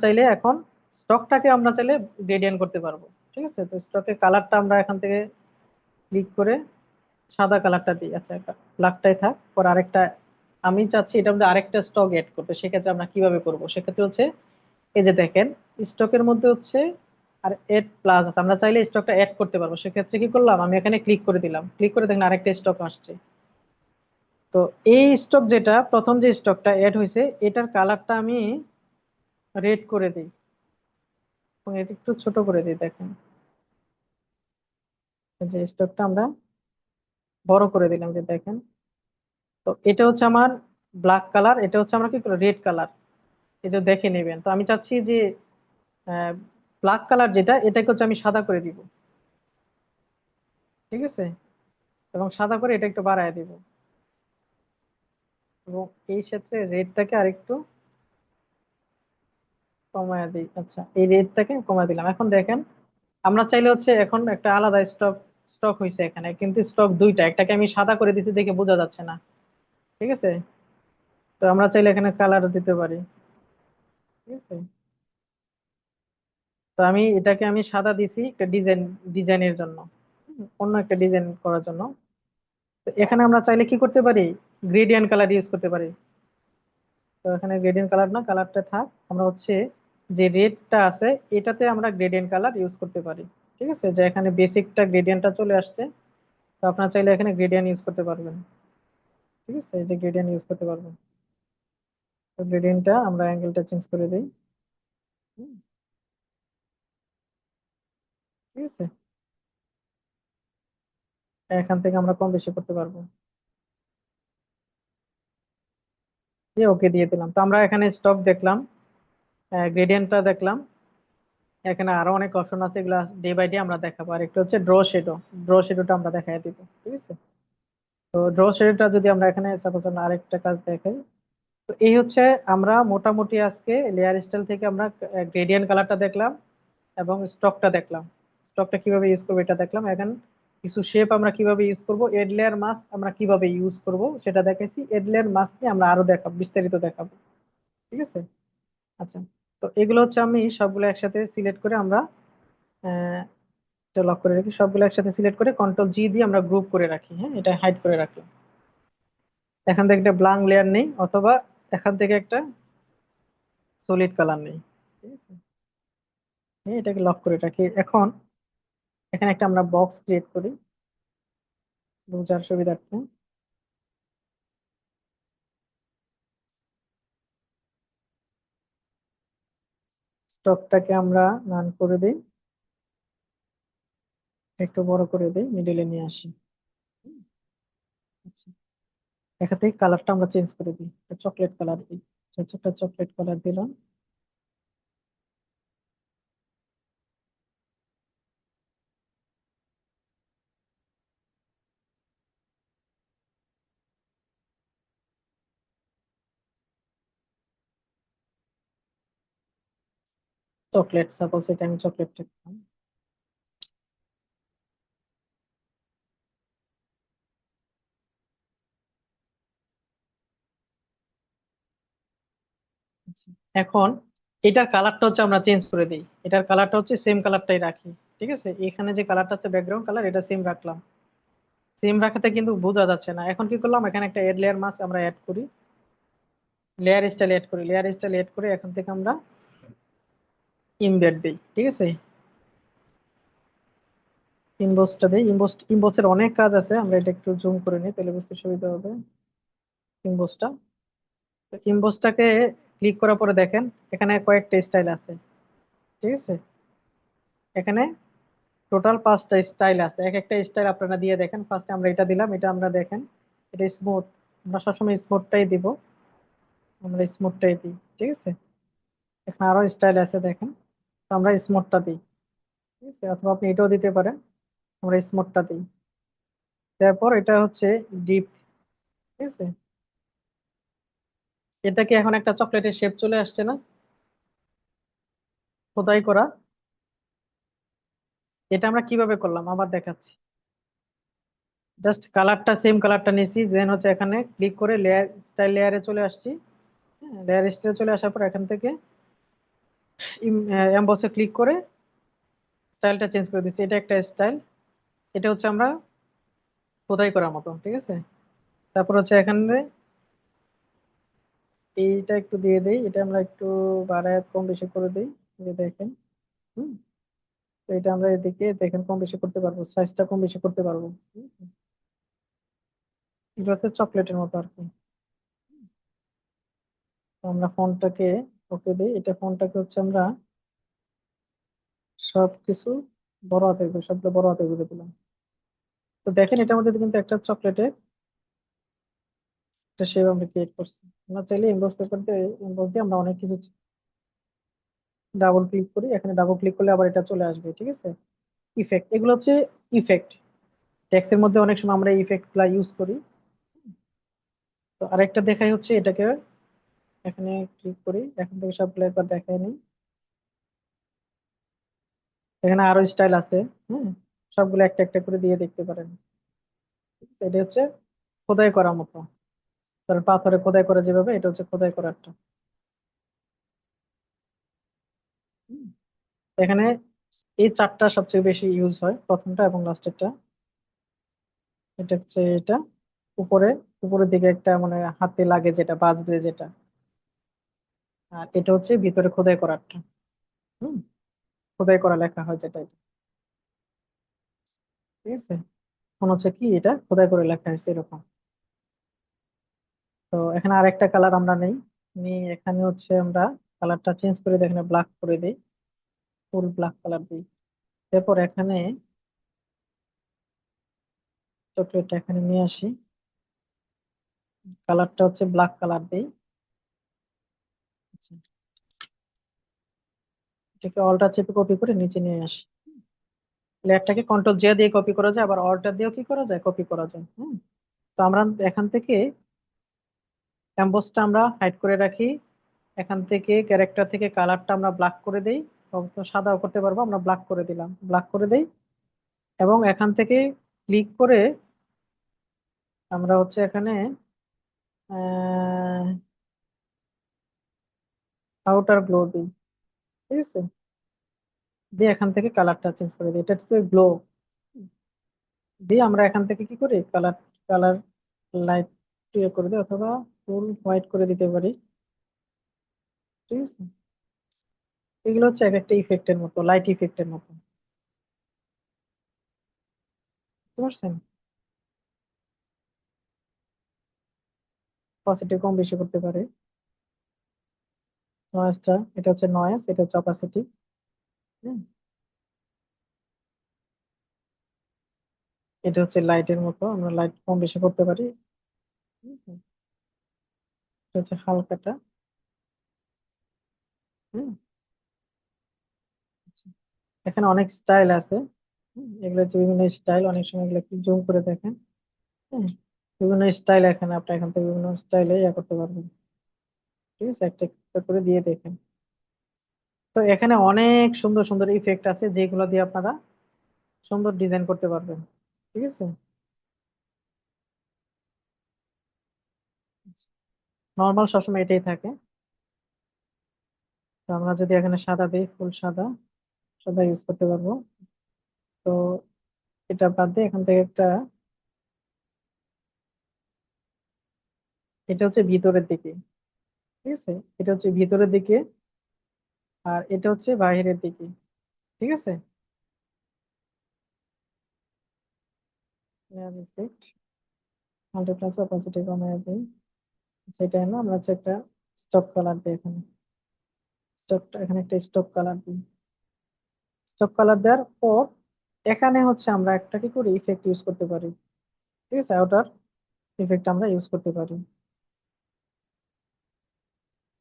চাইলে গ্রেডিয়েন্ট করতে পারবো। ঠিক আছে, তো স্টকের কালারটা আমরা এখান থেকে ক্লিক করে সাদা কালারটা দিই। আচ্ছা, ব্ল্যাকটাই থাক। পর আরেকটা আমি চাচ্ছি এটার মধ্যে আরেকটা স্টক এড করতে, সেক্ষেত্রে আমরা কিভাবে করব, সেক্ষেত্রে হচ্ছে এই যে দেখেন স্টকের মধ্যে হচ্ছে আর এড প্লাস আছে, আমরা চাইলে স্টকটা অ্যাড করতে পারবো। সেক্ষেত্রে কি করলাম, আমি এখানে ক্লিক করে দিলাম, ক্লিক করে দেখেন আরেকটা স্টক আসছে। তো এই স্টক যেটা প্রথম যে স্টকটা অ্যাড হয়েছে এটার কালারটা আমি রেড করে দিই এবং এটা একটু ছোট করে দিই। দেখেন এই যে স্টকটা আমরা বড় করে দিলাম, যে দেখেন। তো এটা হচ্ছে আমার ব্ল্যাক কালার, এটা হচ্ছে আমরা কি করবো রেড কালার, এটা দেখে নেবেন। তো আমি চাচ্ছি যে ব্ল্যাক কালার যেটা এটাকে হচ্ছে আমি সাদা করে দিব। ঠিক আছে, এবং সাদা করে এটা একটু বাড়ায় দিব, এবং এই ক্ষেত্রে রেডটাকে আরেকটু কমায় দিই। আচ্ছা, এই রেডটাকে কমায় দিলাম। এখন দেখেন আমরা চাইলে হচ্ছে এখন একটা আলাদা স্টক স্টক হয়েছে এখানে, কিন্তু স্টক দুইটা, একটাকে আমি সাদা করে দিতে দেখে বোঝা যাচ্ছে না। ঠিক আছে, তো আমরা চাইলে এখানে কালার দিতে পারি। ঠিক আছে, তো আমি সাদা দিছি একটা ডিজাইনের জন্য, অন্য একটা ডিজাইন করার জন্য। তো এখানে আমরা চাইলে কি করতে পারি, গ্রেডিয়েন্ট কালার ইউজ করতে পারি। তো এখানে গ্রেডিয়েন্ট কালার না, কালারটা থাক, আমরা হচ্ছে যে রেডটা আছে এটাতে আমরা গ্রেডিয়েন্ট কালার ইউজ করতে পারি। ঠিক আছে, যে এখানে বেসিকটা গ্রেডিয়েন্টটা চলে আসছে, তো আপনারা চাইলে এখানে গ্রেডিয়েন্ট ইউজ করতে পারবেন। ঠিক আছে, এই যে গ্রেডিয়েন্ট ইউজ করতে পারবেন। তো গ্রেডিয়েন্টটা আমরা অ্যাঙ্গেলটা চেঞ্জ করে দিই। হুম, ঠিক আছে, এখান থেকে আমরা কম বেশি করতে পারবো। দিয়ে ওকে দিয়ে দিলাম। তো আমরা এখানে স্টক দেখলাম, গ্রেডিয়েন্টটা দেখলাম, এখানে আরো অনেক অপশন আছে, এগুলা ডে বাই ডে আমরা দেখাবো। আর একটা হচ্ছে ড্র শেডোটা আমরা দেখাই দিব। ঠিক আছে, তো ড্র শেডোটা যদি আমরা এখানে সাপোজ আমরা আরেকটা কাজ দেখাই। তো এই হচ্ছে আমরা মোটামুটি আজকে লেয়ার স্টাইল থেকে আমরা গ্রেডিয়েন্ট কালারটা দেখলাম এবং স্টকটা দেখলাম, স্টকটা কিভাবে ইউজ করবো এটা দেখলাম। এখন কিছু শেপ আমরা কিভাবে ইউজ করব, এড লেয়ার মাস্ক আমরা কিভাবে ইউজ করব সেটা দেখেছি। এড লেয়ার মাস্ক নিয়ে আমরা আরো দেখাবো, বিস্তারিত দেখাবো। ঠিক আছে, আচ্ছা, তো এগুলো হচ্ছে আমি সবগুলো একসাথে সিলেক্ট করে আমরা আহ, এটা লক করে রাখি, সবগুলো একসাথে সিলেক্ট করে কন্ট্রোল জি দিয়ে আমরা গ্রুপ করে রাখি। হ্যাঁ, এটা হাইড করে রাখি। এখান থেকে একটা ব্ল্যাঙ্ক লেয়ার নেই, অথবা এখান থেকে একটা সলিড কালার নেই। ঠিক আছে, এটাকে লক করে রাখি। এখন এখানে একটা আমরা বক্স ক্রিয়েট করি বুঝার সুবিধার্থে। স্টকটাকে আমরা রান করে দিই, একটু বড় করে দিই, মিডিলে নিয়ে আসি। হুম, আচ্ছা, এখান থেকে কালারটা আমরা চেঞ্জ করে দিই, চকলেট কালার দিই। একটা চকলেট কালার দিলাম। চকলেট, সাপোজ এটা আমি চকলেট রাখলাম। আচ্ছা, এখন এটার কালারটা হচ্ছে আমরা চেঞ্জ করে দিই, এটার কালারটা হচ্ছে সেম কালারটাই রাখি। ঠিক আছে, এখানে যে কালারটা আছে ব্যাকগ্রাউন্ড কালার এটা সেম রাখলাম। সেম রাখাতে কিন্তু বোঝা যাচ্ছে না। এখন কি করলাম, এখানে একটা এড লেয়ার মাস্ক আমরা অ্যাড করি, লেয়ার স্টাইল অ্যাড করে এখান থেকে আমরা ইমবেড দিই। ঠিক আছে, ইমবোসটা দিই। ইমবোসের অনেক কাজ আছে, আমরা এটা একটু জুম করে নিই তাহলে বুঝতে সুবিধা হবে। ইমবোসটা ইমবোসটাকে ক্লিক করার পরে দেখেন এখানে কয়েকটা স্টাইল আছে, ঠিক আছে। এখানে টোটাল 5টা স্টাইল আছে, এক একটা স্টাইল আপনারা দিয়ে দেখেন। ফার্স্টে আমরা এটা দিলাম, এটা আমরা দেখেন, এটা স্মুথ, আমরা সবসময় স্মুথটাই দিব, আমরা স্মুথটাই দিই, ঠিক আছে। এখানে আরো স্টাইল আছে দেখেন, তো আমরা স্মুথটা দিই, ঠিক আছে, অথবা আপনি এটাও দিতে পারেন, আমরা স্মুথটা দিই। তারপর এটা হচ্ছে ডিপ, ঠিক আছে। এটা কি এখন একটা চকলেটের শেপ চলে আসছে না, খোদাই করা। এটা আমরা কিভাবে করলাম আবার দেখাচ্ছি। জাস্ট কালারটা সেম কালারটা নিয়েছি, দেন হচ্ছে এখানে ক্লিক করে লেয়ার স্টাইল লেয়ারে চলে আসছি। লেয়ার স্টাইলে চলে আসার পর এখান থেকে এমবসে ক্লিক করে স্টাইলটা চেঞ্জ করে দিচ্ছি, এটা একটা স্টাইল। এটা হচ্ছে আমরা খোদাই করার মতো, ঠিক আছে। তারপর হচ্ছে এখানে এইটা একটু দিয়ে দেই, এটা আমরা একটু বাড়ায় কম বেশি করে দিই, এই যে দেখেন। হুম। তো এটা আমরা এদিকে দেখেন কম বেশি করতে পারবো, সাইজটা কম বেশি করতে পারবো। হুম। এটা হচ্ছে চকলেটের মতো আর কি। তো আমরা ফোনটাকে ওকে দিই, এটা ফোনটাকে হচ্ছে আমরা সবকিছু বড় হাতে সবগুলো বড় হাতে করে দিলাম। তো দেখেন এটার মধ্যে কিন্তু একটা চকলেটের একটা শেপ আমরা ক্রিয়েট করছি। আমরা চাইলে এমবোস পেপার দিয়ে এমবোস দিয়ে আমরা অনেক কিছু ডাবল ক্লিক করি, এখানে ডাবল ক্লিক করলে আবার এটা চলে আসবে, ঠিক আছে। ইফেক্ট, এগুলো হচ্ছে ইফেক্ট। টেক্সের মধ্যে অনেক সময় আমরা ইফেক্ট গুলা ইউজ করি। তো আরেকটা দেখাই হচ্ছে এটাকে, এখানে ক্লিক করি, এখান থেকে সবগুলো একবার দেখাই নিই। এখানে আরো স্টাইল আছে। হ্যাঁ, সবগুলো একটা একটা করে দিয়ে দেখতে পারেন। ঠিক আছে? এটা হচ্ছে খোদাই করার মতো, তার পাথরে খোদাই করা যেভাবে, এটা হচ্ছে খোদাই করারটা। হুম। এখানে এই চারটা সবচেয়ে বেশি ইউজ হয়, প্রথমটা এবং লাস্টেরটা। এটা হচ্ছে এটা উপরে, উপরের দিকে একটা মানে হাতে লাগে যেটা বাজবে যেটা, আর এটা হচ্ছে ভিতরে খোদাই করারটা। হুম। খোদাই করা লেখা হয় যেটা, এটা, ঠিক আছে। মনে হচ্ছে কি এটা খোদাই করে লেখা হয়েছে এরকম। তো এখানে আরেকটা কালার আমরা নেই, নিয়ে এখানে হচ্ছে আমরা কালারটা চেঞ্জ করে দিই, এখানে ব্ল্যাক করে দিই, ফুল ব্ল্যাক কালার দিই। তারপর এখানে চকলেটটা এখানে নিয়ে আসি, কালারটা হচ্ছে ব্ল্যাক কালার দিই। আচ্ছা, এটাকে অল্টার চেপে কপি করে নিচে নিয়ে আসি। লেয়ারটাকে কন্ট্রোল জে দিয়ে কপি করা যায়, আবার অল্টার দিয়েও কি করা যায়, কপি করা যায়। হুম। তো আমরা এখান থেকে এমবোসটা আমরা হাইড করে রাখি, এখান থেকে ক্যারেক্টার থেকে কালারটা আমরা ব্ল্যাক করে দেই, অথবা সাদাও করতে পারবো, আমরা ব্ল্যাক করে দিলাম, ব্ল্যাক করে দেই। এবং এখান থেকে ক্লিক করে আমরা হচ্ছে এখানে আউটার গ্লো দিই, ঠিক আছে। দিয়ে এখান থেকে কালারটা চেঞ্জ করে দিই, এটা হচ্ছে গ্লো। দিয়ে আমরা এখান থেকে কি করি, কালার কালার লাইট ইয়ে করে দিই, অথবা ফুল হোয়াইট করে দিতে পারি, ঠিক আছে। এগুলো হচ্ছে এক একটা ইফেক্টের মতো, লাইট ইফেক্টের মতো, বুঝতে পারছেন। অপাসিটি কম বেশি করতে পারে, নয়েজটা, এটা হচ্ছে নয়েজ, এটা হচ্ছে অপাসিটি। এটা হচ্ছে লাইটের মতো, আমরা লাইট কম বেশি করতে পারি। হুম। এটা হচ্ছে হালকাটা। হুম। এখানে অনেক স্টাইল আছে। এগুলো হচ্ছে বিভিন্ন স্টাইল, অনেক সময় এগুলো একটু জুম করে দেখেন। হ্যাঁ, বিভিন্ন স্টাইল এখানে আপনি এখান থেকে বিভিন্ন স্টাইলে ইয়া করতে পারবেন, ঠিক আছে, একটা একটা করে দিয়ে দেখেন। তো এখানে অনেক সুন্দর সুন্দর ইফেক্ট আছে যেগুলো দিয়ে আপনারা সুন্দর ডিজাইন করতে পারবেন, ঠিক আছে। নর্মাল সবসময় এটাই থাকে। তো আমরা যদি এখানে সাদা দিই, ফুল সাদা, সাদা ইউজ করতে পারবো। তো এটা বাদ দিয়ে এখান থেকে একটা, এটা হচ্ছে ভিতরের দিকে, ঠিক আছে, এটা হচ্ছে ভিতরের দিকে, আর এটা হচ্ছে বাইরের দিকে, ঠিক আছে। ইফেক্ট 100 প্লাস অপাসিটি কমায় দিই, সেটা না, আমরা হচ্ছে একটা স্টক কালার দিই এখানে। স্টকটা এখানে একটা স্টক কালার দিই। স্টক কালার দেওয়ার পর এখানে হচ্ছে আমরা একটা কি করি, ইফেক্ট ইউজ করতে পারি। ঠিক আছে, আউটার ইফেক্ট আমরা ইউজ করতে পারি।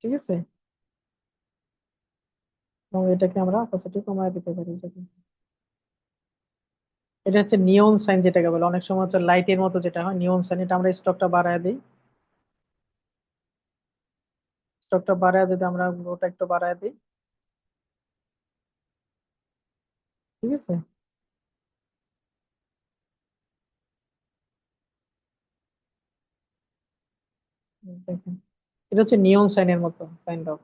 ঠিক আছে, এবং এটাকে আমরা অপাসিটি কমায় দিতে পারি যদি। এটা হচ্ছে নিয়ন সাইন, যেটাকে বলে অনেক সময় হচ্ছে লাইটের মতো যেটা হয় নিয়ন সাইন, এটা আমরা স্টকটা বাড়ায় দিই। স্টকটা বাড়ায় যদি আমরা ওটা একটু বাড়ায় দিই। ঠিক আছে, দেখেন এটা হচ্ছে নিয়ন সাইনের মতো কাইন্ড অফ।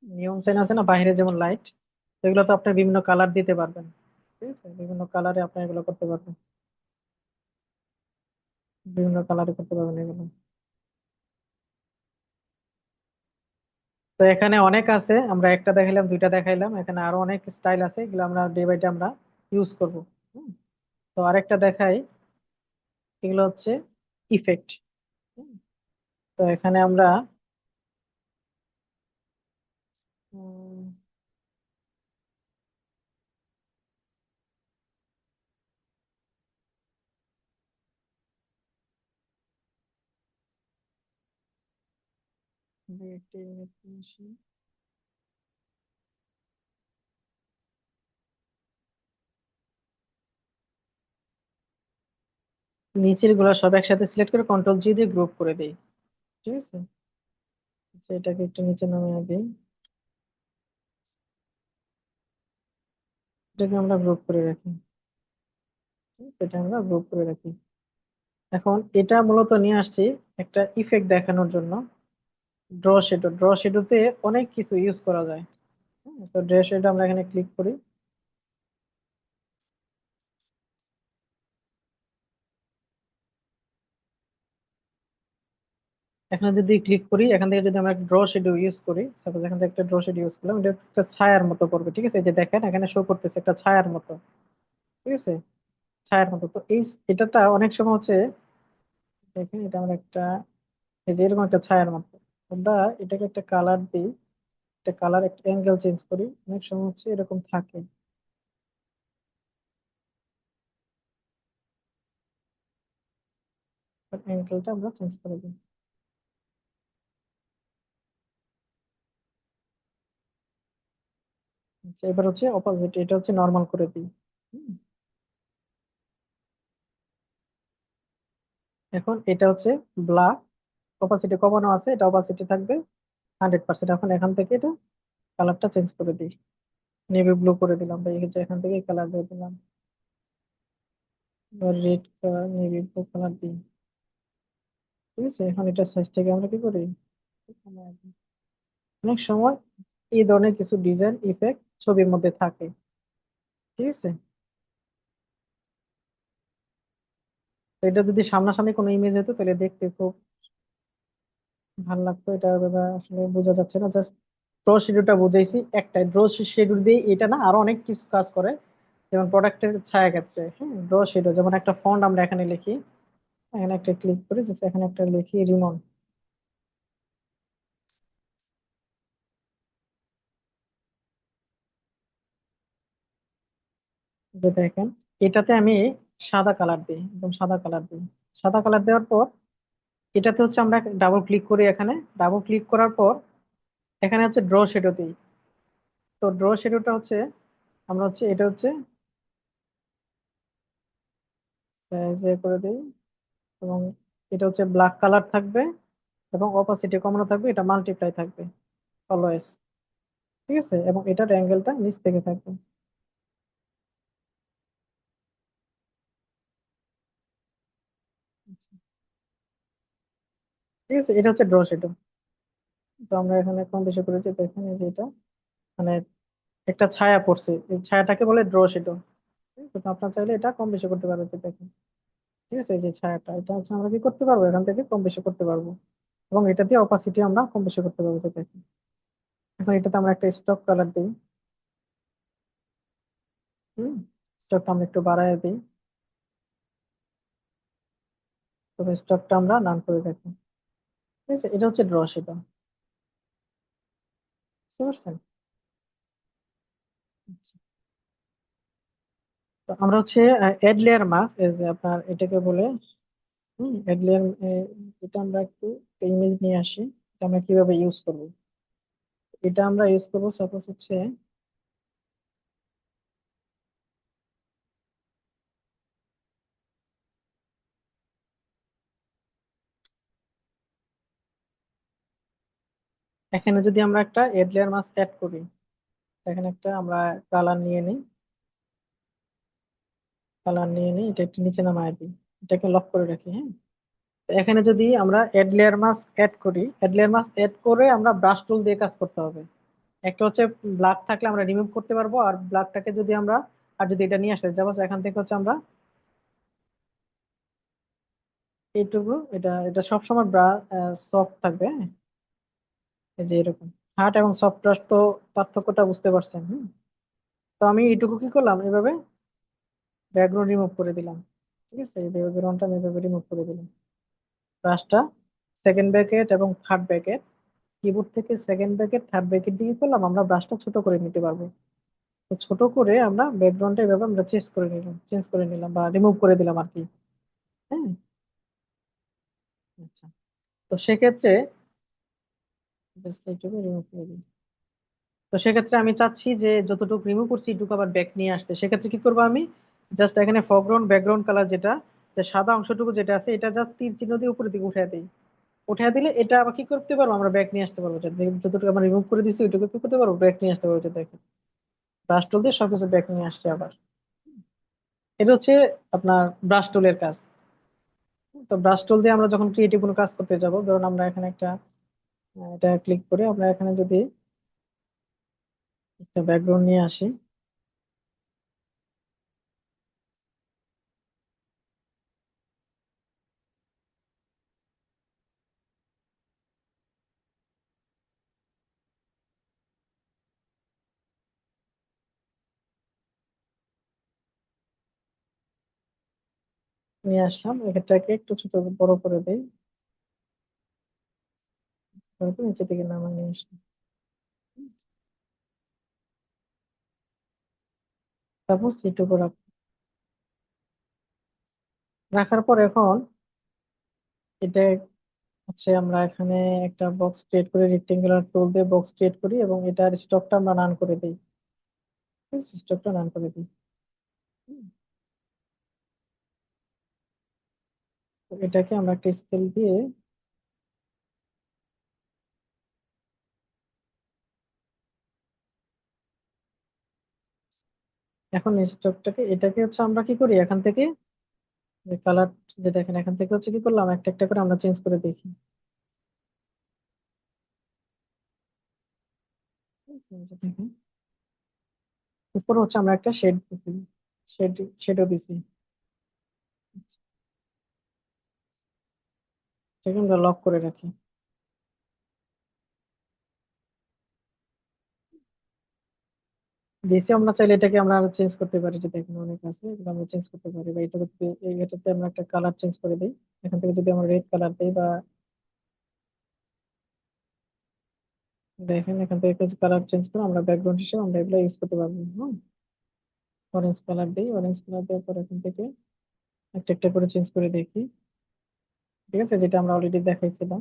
নিয়ন সাইন আছে না বাইরে যেমন লাইট, এগুলো তো আপনি বিভিন্ন কালার দিতে পারবেন। ঠিক আছে, বিভিন্ন কালারে আপনি এগুলো করতে পারবেন। বিভিন্ন কালারে করতে পারবেন এগুলো। তো এখানে অনেক আছে, আমরা একটা দেখাইলাম, দুইটা দেখাইলাম, এখানে আরো অনেক স্টাইল আছে, এগুলো আমরা ডে বাই ডে আমরা ইউজ করব। তো আরেকটা দেখাই, এগুলো হচ্ছে ইফেক্ট। তো এখানে আমরা উম, নিচের গুলো সব একসাথে সিলেক্ট করে কন্ট্রোল জি দিয়ে গ্রুপ করে দিই। ঠিক আছে, আচ্ছা, এটাকে একটু নিচে নামিয়ে দিই। এটাকে আমরা গ্রুপ করে রাখি। ঠিক আছে, এটা আমরা গ্রুপ করে রাখি। এখন এটা মূলত নিয়ে আসছি একটা ইফেক্ট দেখানোর জন্য। ড্র শেডোতে অনেক কিছু ইউজ করা যায়। তো ড্র শেডো আমরা এখানে ক্লিক করি। এখানে যদি ক্লিক করি, এখান থেকে যদি আমরা ড্র শেডো ইউজ করি, সাপোজ এখান থেকে একটা ড্র শেডো ইউজ করলাম, এটা একটা ছায়ার মতো করবে। ঠিক আছে, এই যে দেখেন এখানে শো করতেছে একটা ছায়ার মতো। ঠিক আছে, ছায়ার মতো। তো এটাটা অনেক সময় হচ্ছে, দেখেন এটা আমরা একটা, এই যে এরকম একটা ছায়ার মতো, আমরা এটাকে একটা কালার দিই, একটা কালার একটা অ্যাঙ্গেল চেঞ্জ করি, অনেক সময় হচ্ছে এরকম থাকে। অ্যাঙ্গেলটা আমরা চেঞ্জ করে দিই। আচ্ছা, এবার হচ্ছে অপোজিট, এটা হচ্ছে নর্মাল করে দিই। হুম, এখন এটা হচ্ছে ব্ল্যাক, অপাসিটি কমানো আছে, এটা অপাসিটি থাকবে 100%। এখন এখান থেকে এটা কালারটা চেঞ্জ করে দিই, নেভি ব্লু করে দিলাম, বা এই যে এখান থেকে কালার দিয়ে দিলাম, বা red colour, navy blue colour দিই। ঠিক আছে, এখন এটা সাইজটাকে আমরা কি করি, কমায় দিই। অনেক সময় এই ধরনের কিছু ডিজাইন ইফেক্ট ছবির মধ্যে থাকে। ঠিক আছে, তো এটা যদি সামনাসামনি কোনো ইমেজ হতো তাহলে দেখতে খুব ভালো লাগতো। এটা দাদা আসলে বোঝা যাচ্ছে না, জাস্ট ড্র শিডিউলটা বুঝাইছি একটাই। ড্র শিডিউল দিয়ে এটা না আরো অনেক কিছু কাজ করে, যেমন প্রোডাক্টের ছায়া ক্ষেত্রে। হ্যাঁ, ড্র শিডিউল যেমন একটা ফন্ট আমরা এখানে লিখি, এখানে একটা ক্লিক করি, জাস্ট এখানে একটা লিখি রিমন। যে দেখেন এটাতে আমি সাদা কালার দিই, একদম সাদা কালার দিই। সাদা কালার দেওয়ার পর এটাতে হচ্ছে আমরা ডাবল ক্লিক করি, এখানে ডাবল ক্লিক করার পর এখানে হচ্ছে ড্র শেডো দিই। তো ড্র শেডোটা হচ্ছে আমরা হচ্ছে এটা হচ্ছে যে করে দিই, এবং এটা হচ্ছে ব্ল্যাক কালার থাকবে, এবং অপাসিটি কমানো থাকবে, এটা মাল্টিপ্লাই থাকবে অলওয়েজ। ঠিক আছে, এবং এটার অ্যাঙ্গেলটা নিচ থেকে থাকবে। ঠিক আছে, এটা হচ্ছে ড্র শেডো। তো আমরা এখানে কম বেশি করেছি, দেখেন এই যে এটা মানে একটা ছায়া পড়ছে, এই ছায়াটাকে বলে ড্র শেডো। ঠিক আছে, তো আপনার চাইলে এটা কম বেশি করতে পারবেন, যে দেখেন। ঠিক আছে, এই যে ছায়াটা, এটা হচ্ছে আমরা কি করতে পারবো, এখান থেকে কম বেশি করতে পারবো, এবং এটা দিয়ে অপাসিটি আমরা কম বেশি করতে পারবো, যে দেখেন। এখন এটাতে আমরা একটা স্টক কালার দিই। হুম, স্টকটা আমরা একটু বাড়ায় দিই, তবে স্টকটা আমরা নান করে দেখি। ঠিক আছে, এটা হচ্ছে ড্র শেডো, বুঝতে পারছেন? আচ্ছা। তো আমরা হচ্ছে অ্যাড লেয়ার মাস্ক, যে আপনার এটাকে বলে অ্যাড লেয়ার। এটা আমরা একটু ইমেজ নিয়ে আসি, এটা আমরা কিভাবে ইউজ করব। এটা আমরা ইউজ করবো সাপোজ হচ্ছে এখানে যদি আমরা একটা অ্যাড লেয়ার মাস্ক অ্যাড করি, এখানে একটা আমরা কালার নিয়ে নিই, এটা একটু নিচে নামায় দিই, এটাকে লক করে রাখি, হ্যাঁ। তো এখানে যদি আমরা অ্যাড লেয়ার মাস্ক অ্যাড করি, অ্যাড লেয়ার মাস্ক অ্যাড করে আমরা ব্রাশ টুল দিয়ে কাজ করতে হবে। একটা হচ্ছে ব্ল্যাক থাকলে আমরা রিমুভ করতে পারবো, আর ব্ল্যাকটাকে যদি আমরা, আর যদি এটা নিয়ে আসতে যাবো এখান থেকে হচ্ছে আমরা এইটুকু, এটা এটা সবসময় সফট থাকবে, হ্যাঁ। এই যে এরকম হার্ড এবং সফট ব্রাশ, তো পার্থক্যটা বুঝতে পারছেন, হুম। তো আমি এইটুকু কি করলাম, এভাবে ব্যাকগ্রাউন্ড রিমুভ করে দিলাম। ঠিক আছে, এই ব্যাকগ্রাউন্ডটা আমি এভাবে রিমুভ করে দিলাম। ব্রাশটা সেকেন্ড ব্র্যাকেট এবং থার্ড ব্র্যাকেট, কিবোর্ড থেকে সেকেন্ড ব্র্যাকেট থার্ড ব্র্যাকেট দিয়ে কি করলাম, আমরা ব্রাশটা ছোট করে নিতে পারবো। তো ছোট করে আমরা ব্যাকগ্রাউন্ডটা এভাবে আমরা চেঞ্জ করে নিলাম বা রিমুভ করে দিলাম আর কি, হ্যাঁ। আচ্ছা। তো সেক্ষেত্রে just এইটুকু রিমুভ করে দিই। তো সেক্ষেত্রে আমি চাচ্ছি যে যতটুকু রিমুভ করছি এটুকু আবার ব্যাক নিয়ে আসতে, সেক্ষেত্রে কি করবো আমি, জাস্ট এখানে ফরগ্রাউন্ড ব্যাকগ্রাউন্ড কালার যেটা, যে সাদা অংশটুকু যেটা আছে এটা জাস্ট তীর চিহ্ন দিয়ে উপরের দিকে উঠিয়ে দিই। উঠিয়ে দিলে এটা আবার কি করতে পারবো, আমরা ব্যাক নিয়ে আসতে পারবো, যতটুকু আমরা রিমুভ করে দিচ্ছি ওইটুকু কি করতে পারবো, ব্যাক নিয়ে আসতে পারবো। এটা দেখেন, ব্রাশ টুল দিয়ে সবকিছু ব্যাক নিয়ে আসছে আবার। এটা হচ্ছে আপনার ব্রাশ টুলের কাজ। তো ব্রাশ টুল দিয়ে আমরা যখন ক্রিয়েটিভ কোনো কাজ করতে যাব, ধরুন আমরা এখানে একটা এটা ক্লিক করে আমরা এখানে যদি একটা ব্যাকগ্রাউন্ড নিয়ে আসি, নিয়ে আসলাম, এটাকে একটু ছোট বড় করে দেই, তারপর নিচে দিকে নামিয়ে নিয়ে আসলাম। তারপর সিটুকু রাখার পর এখন এটা হচ্ছে আমরা এখানে একটা বক্স ক্রিয়েট করে, রেক্টেঙ্গুলার টুল দিয়ে বক্স ক্রিয়েট করি এবং এটার স্টকটা আমরা রান করে দিই। স্টকটা রান করে দিই। হুম। তো এটাকে আমরা একটা স্কেল দিয়ে, এখন স্টকটাকে এটাকে হচ্ছে আমরা কি করি এখান থেকে, যে কালার, যে দেখেন এখান থেকে হচ্ছে কি করলাম, একটা একটা করে আমরা চেঞ্জ করে দেখি। যে দেখেন উপরে হচ্ছে আমরা একটা শেড দিছি, শেড শেডও দিছি। সেখানে আমরা লক করে রাখি। দিয়েছি, আমরা চাইলে এটাকে আমরা আরো চেঞ্জ করতে পারি, যে দেখেন অনেক আছে, এগুলো আমরা চেঞ্জ করতে পারি, বা এটাতে আমরা একটা কালার চেঞ্জ করে দিই। এখান থেকে যদি আমরা রেড কালার দিই, বা দেখেন এখান থেকে কালার চেঞ্জ করে আমরা ব্যাকগ্রাউন্ড হিসেবে আমরা এগুলো ইউজ করতে পারবো, হ্যাঁ। অরেঞ্জ কালার দিই, অরেঞ্জ কালার দেওয়ার পর এখান থেকে একটা একটা করে চেঞ্জ করে দেখি। ঠিক আছে, যেটা আমরা অলরেডি দেখাইছিলাম,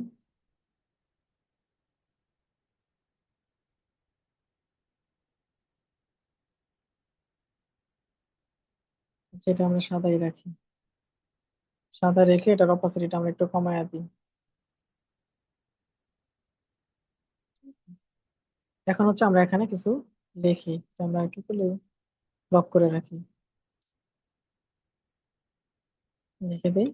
যেটা আমরা সাদাই রাখি। সাদা রেখে এটার অপাসিটিটা আমরা একটু কমায় দিই। এখন হচ্ছে আমরা এখানে কিছু লিখি, তো আমরা কি করলে লক করে রাখি, লিখে দিই।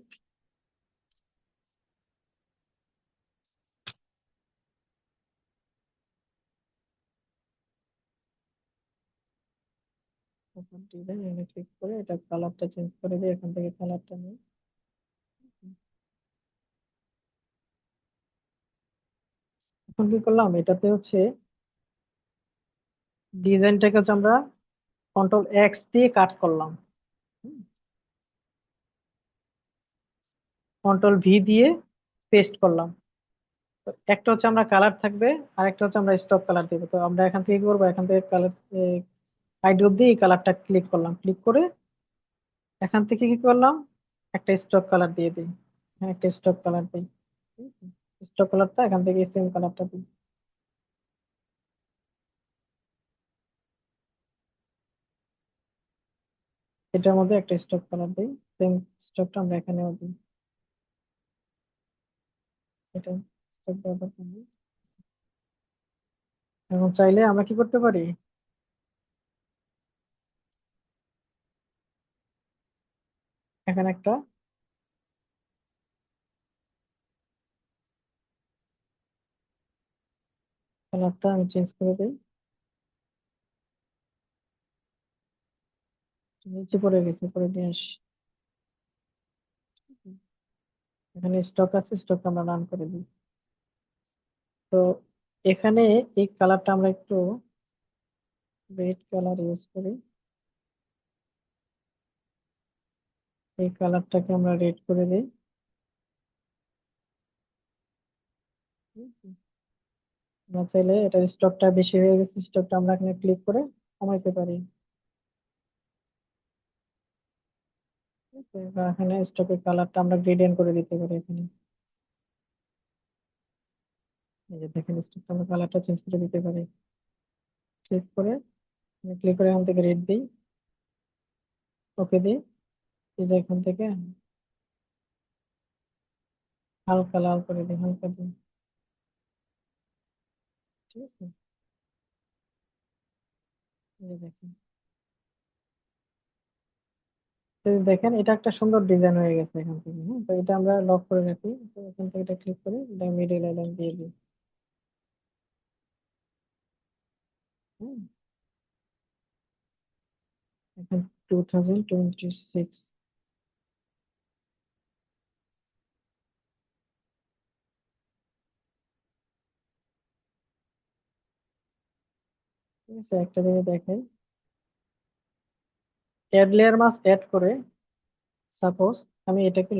তখন ডিজাইন এনে ক্লিক করে এটা কালারটা চেঞ্জ করে দিই, এখান থেকে কালারটা নিই। এখন কি করলাম, এটাতে হচ্ছে ডিজাইনটাকে হচ্ছে আমরা কন্ট্রোল এক্স দিয়ে কাট করলাম, কন্ট্রোল ভি দিয়ে পেস্ট করলাম। তো একটা হচ্ছে আমরা কালার থাকবে, আর একটা হচ্ছে আমরা স্টক কালার দিব। তো আমরা এখান থেকে কি করবো, এখান থেকে কালার আইডি অব্দি এই কালারটা ক্লিক করলাম, ক্লিক করে এখান থেকে কি করলাম, একটা স্টক কালার দিয়ে দিই। হ্যাঁ, একটা স্টক কালার দিই। স্টক কালারটা এখান থেকে সেম কালারটা দিই। এটার মধ্যে একটা স্টক কালার দিই, সেম স্টকটা আমরা এখানেও দিই। এটা স্টক ব্যবহার করি। এখন চাইলে আমরা কি করতে পারি, এখানে একটা কালারটা আমি চেঞ্জ করে দিই। নিচে পড়ে গেছে, পরে নিয়ে আসি। এখানে স্টক আছে, স্টক আমরা রান করে দিই। তো এখানে এই কালারটা আমরা একটু রেড কালার ইউজ করি। এই কালারটাকে আমরা রেড করে দিই। আমরা চাইলে এটা স্টকটা বেশি হয়ে গেছে, স্টকটা আমরা এখানে ক্লিক করে কমাইতে পারি। ঠিক আছে? বা এখানে স্টকের কালারটা আমরা গ্রেডিয়েন্ট করে দিতে পারি এখানে। এই যে দেখেন, স্টকটা আমরা কালারটা চেঞ্জ করে দিতে পারি। ক্লিক করে, ক্লিক করে এখান থেকে রেড দিই, ওকে দিই। এই যে এখান থেকে হালকা লাল করে দিই, হালকা দিই। ঠিক আছে, এই যে দেখেন। তো এই যে দেখেন, এটা একটা সুন্দর ডিজাইন হয়ে গেছে এখান থেকে। হ্যাঁ, তো এটা আমরা লক করে রাখি। তো এখান থেকে এটা ক্লিক করে এটা মিডিল আইল্যান্ড দিয়ে দিই। হ্যাঁ, এখন 2026। ঠিক আছে, একটা জিনিস দেখেন, অ্যাড লেয়ার মাস্ক অ্যাড করে সাপোজ আমি এটাকে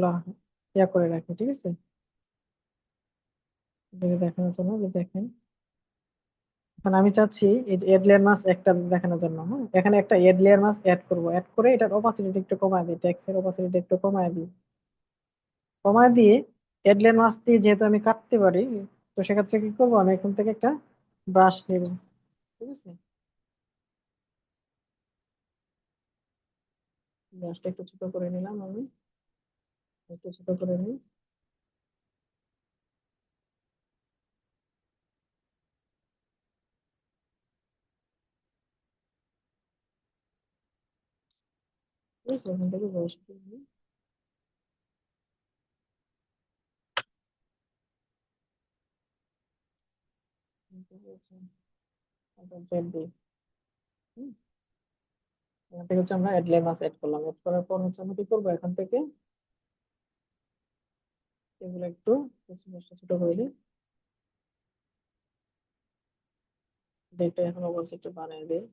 ইয়া করে রাখি। ঠিক আছে, এটাকে দেখানোর জন্য যে দেখেন, এখন আমি চাচ্ছি এই যে অ্যাড লেয়ার মাস্ক একটা দেখানোর জন্য, হ্যাঁ, এখানে একটা অ্যাড লেয়ার মাস্ক অ্যাড করবো। অ্যাড করে এটার অপাসিটি একটু কমায় দিই, টেক্সটের অপাসিটি একটু কমায় দিই। কমায় দিয়ে অ্যাড লেয়ার মাস্ক দিয়ে যেহেতু আমি কাটতে পারি, তো সেক্ষেত্রে কি করবো, আমি এখান থেকে একটা ব্রাশ নেব। ঠিক আছে, ব্রাশটা একটু ছোট করে নিলাম আমি, একটু ছোট করে নিই। ঠিক আছে, এখান থেকে ব্রাশ করে নিই। এখান থেকে হচ্ছে একটা জেড দিই। হুম, এখান থেকে হচ্ছে আমরা অ্যাড লেয়ার মাস্ক অ্যাড করলাম। অ্যাড করার পর হচ্ছে আমরা কি করবো, এখান থেকে এগুলো একটু ছোট ছোট করে দিই। ডেটটা এখন অবশ্যই একটু বানিয়ে দিই।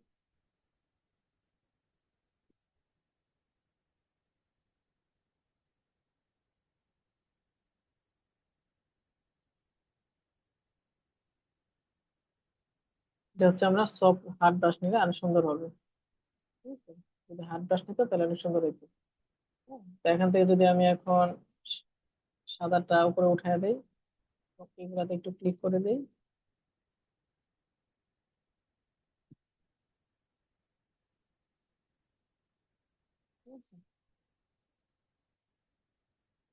এটা হচ্ছে আমরা সফট হার্ড ব্রাশ নিলে আরো সুন্দর হবে। ঠিক আছে, যদি হার্ড ব্রাশ নিতে তাহলে আরো সুন্দর হইতো। হ্যাঁ, তো এখান থেকে যদি আমি এখন সাদাটা উপরে উঠায় দিই, এগুলাতে একটু ক্লিক করে দিই। ঠিক আছে?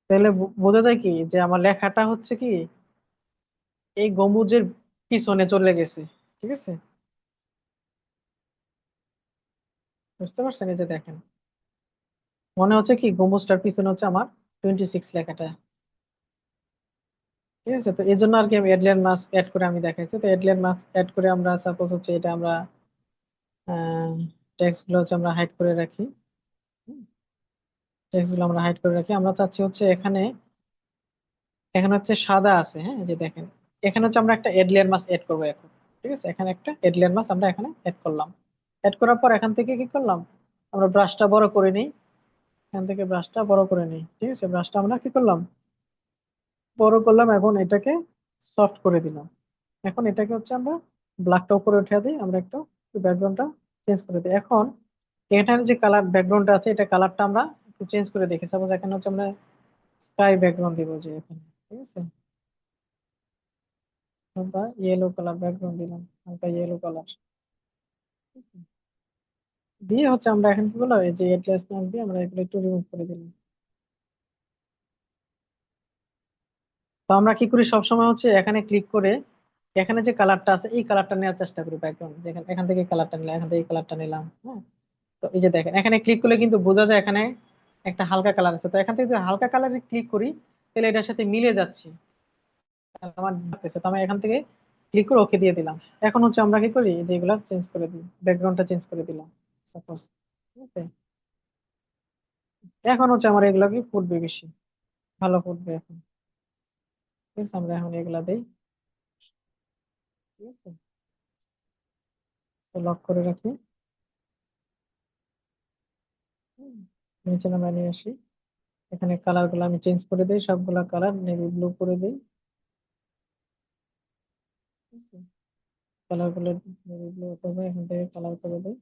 তাহলে বোঝা যায় কি যে আমার লেখাটা হচ্ছে কি এই গম্বুজের পিছনে চলে গেছে। ঠিক আছে, বুঝতে পারছেন? এই যে দেখেন, মনে হচ্ছে কি গম্বুজটার পিছনে হচ্ছে আমার 26 লেখাটা। ঠিক আছে, তো এই জন্য আর কি আমি এডলিয়ান মাস্ক অ্যাড করে আমি দেখাইছি। তো এডলিয়ান মাস্ক অ্যাড করে আমরা সাপোজ হচ্ছে এটা আমরা টেক্সট গুলো হচ্ছে আমরা হাইড করে রাখি। টেক্সট গুলো আমরা হাইড করে রাখি। আমরা চাচ্ছি হচ্ছে এখানে, এখানে হচ্ছে সাদা আছে, হ্যাঁ, এই যে দেখেন, এখানে হচ্ছে আমরা একটা এডলিয়ান মাস্ক অ্যাড করবো এখন। ঠিক আছে, এখানে একটা এডলিয়ান মাস্ক আমরা এখানে অ্যাড করলাম। অ্যাড করার পর এখান থেকে কি করলাম, আমরা ব্রাশটা বড় করে নিই। এখান থেকে ব্রাশটা বড় করে নিই। ঠিক আছে, ব্রাশটা আমরা কি করলাম, বড় করলাম। এখন এটাকে সফট করে দিলাম। এখন এটাকে হচ্ছে আমরা ব্ল্যাকটা উপরে উঠে দিই, আমরা একটু ব্যাকগ্রাউন্ডটা চেঞ্জ করে দিই। এখন এখানে যে কালার ব্যাকগ্রাউন্ডটা আছে এটা কালারটা আমরা একটু চেঞ্জ করে দেখি। সাপোজ এখানে হচ্ছে আমরা স্কাই ব্যাকগ্রাউন্ড দিব যে এখানে, ঠিক আছে, আমরা ইয়েলো কালার ব্যাকগ্রাউন্ড দিলাম, হালকা ইয়েলো কালার দিয়ে হচ্ছে আমরা এখন কি বললাম, এই যে এড্রেস নাম দিয়ে আমরা এগুলো একটু রিমুভ করে দিলাম। তো আমরা কি করি সবসময় হচ্ছে এখানে ক্লিক করে এখানে যে কালারটা আছে এই কালারটা নেওয়ার চেষ্টা করি ব্যাকগ্রাউন্ড, যেখানে এখান থেকে কালারটা নিলাম, এখান থেকে কালারটা নিলাম, হ্যাঁ। তো এই যে দেখেন এখানে ক্লিক করলে কিন্তু বোঝা যায় এখানে একটা হালকা কালার আছে। তো এখান থেকে যদি হালকা কালারে ক্লিক করি তাহলে এটার সাথে মিলে যাচ্ছে আমার লাগতেছে। তো আমি এখান থেকে ক্লিক করে ওকে দিয়ে দিলাম। এখন হচ্ছে আমরা কি করি যে এগুলা চেঞ্জ করে দিই, ব্যাকগ্রাউন্ডটা চেঞ্জ করে দিলাম সাপোজ, ঠিক আছে। এখন হচ্ছে আমার এগুলা কি ফুটবে বেশি, ভালো ফুটবে এখন, ঠিক আছে। আমরা এখন এগুলা দিই, ঠিক আছে, লক করে রাখি। হুম, নিচে নামিয়ে নিয়ে আসি। এখানে কালার গুলো আমি চেঞ্জ করে দিই, সবগুলা কালার নেভি ব্লু করে দিই, কালার গুলো নেভি ব্লু করবে, এখান থেকে কালার করে দিই।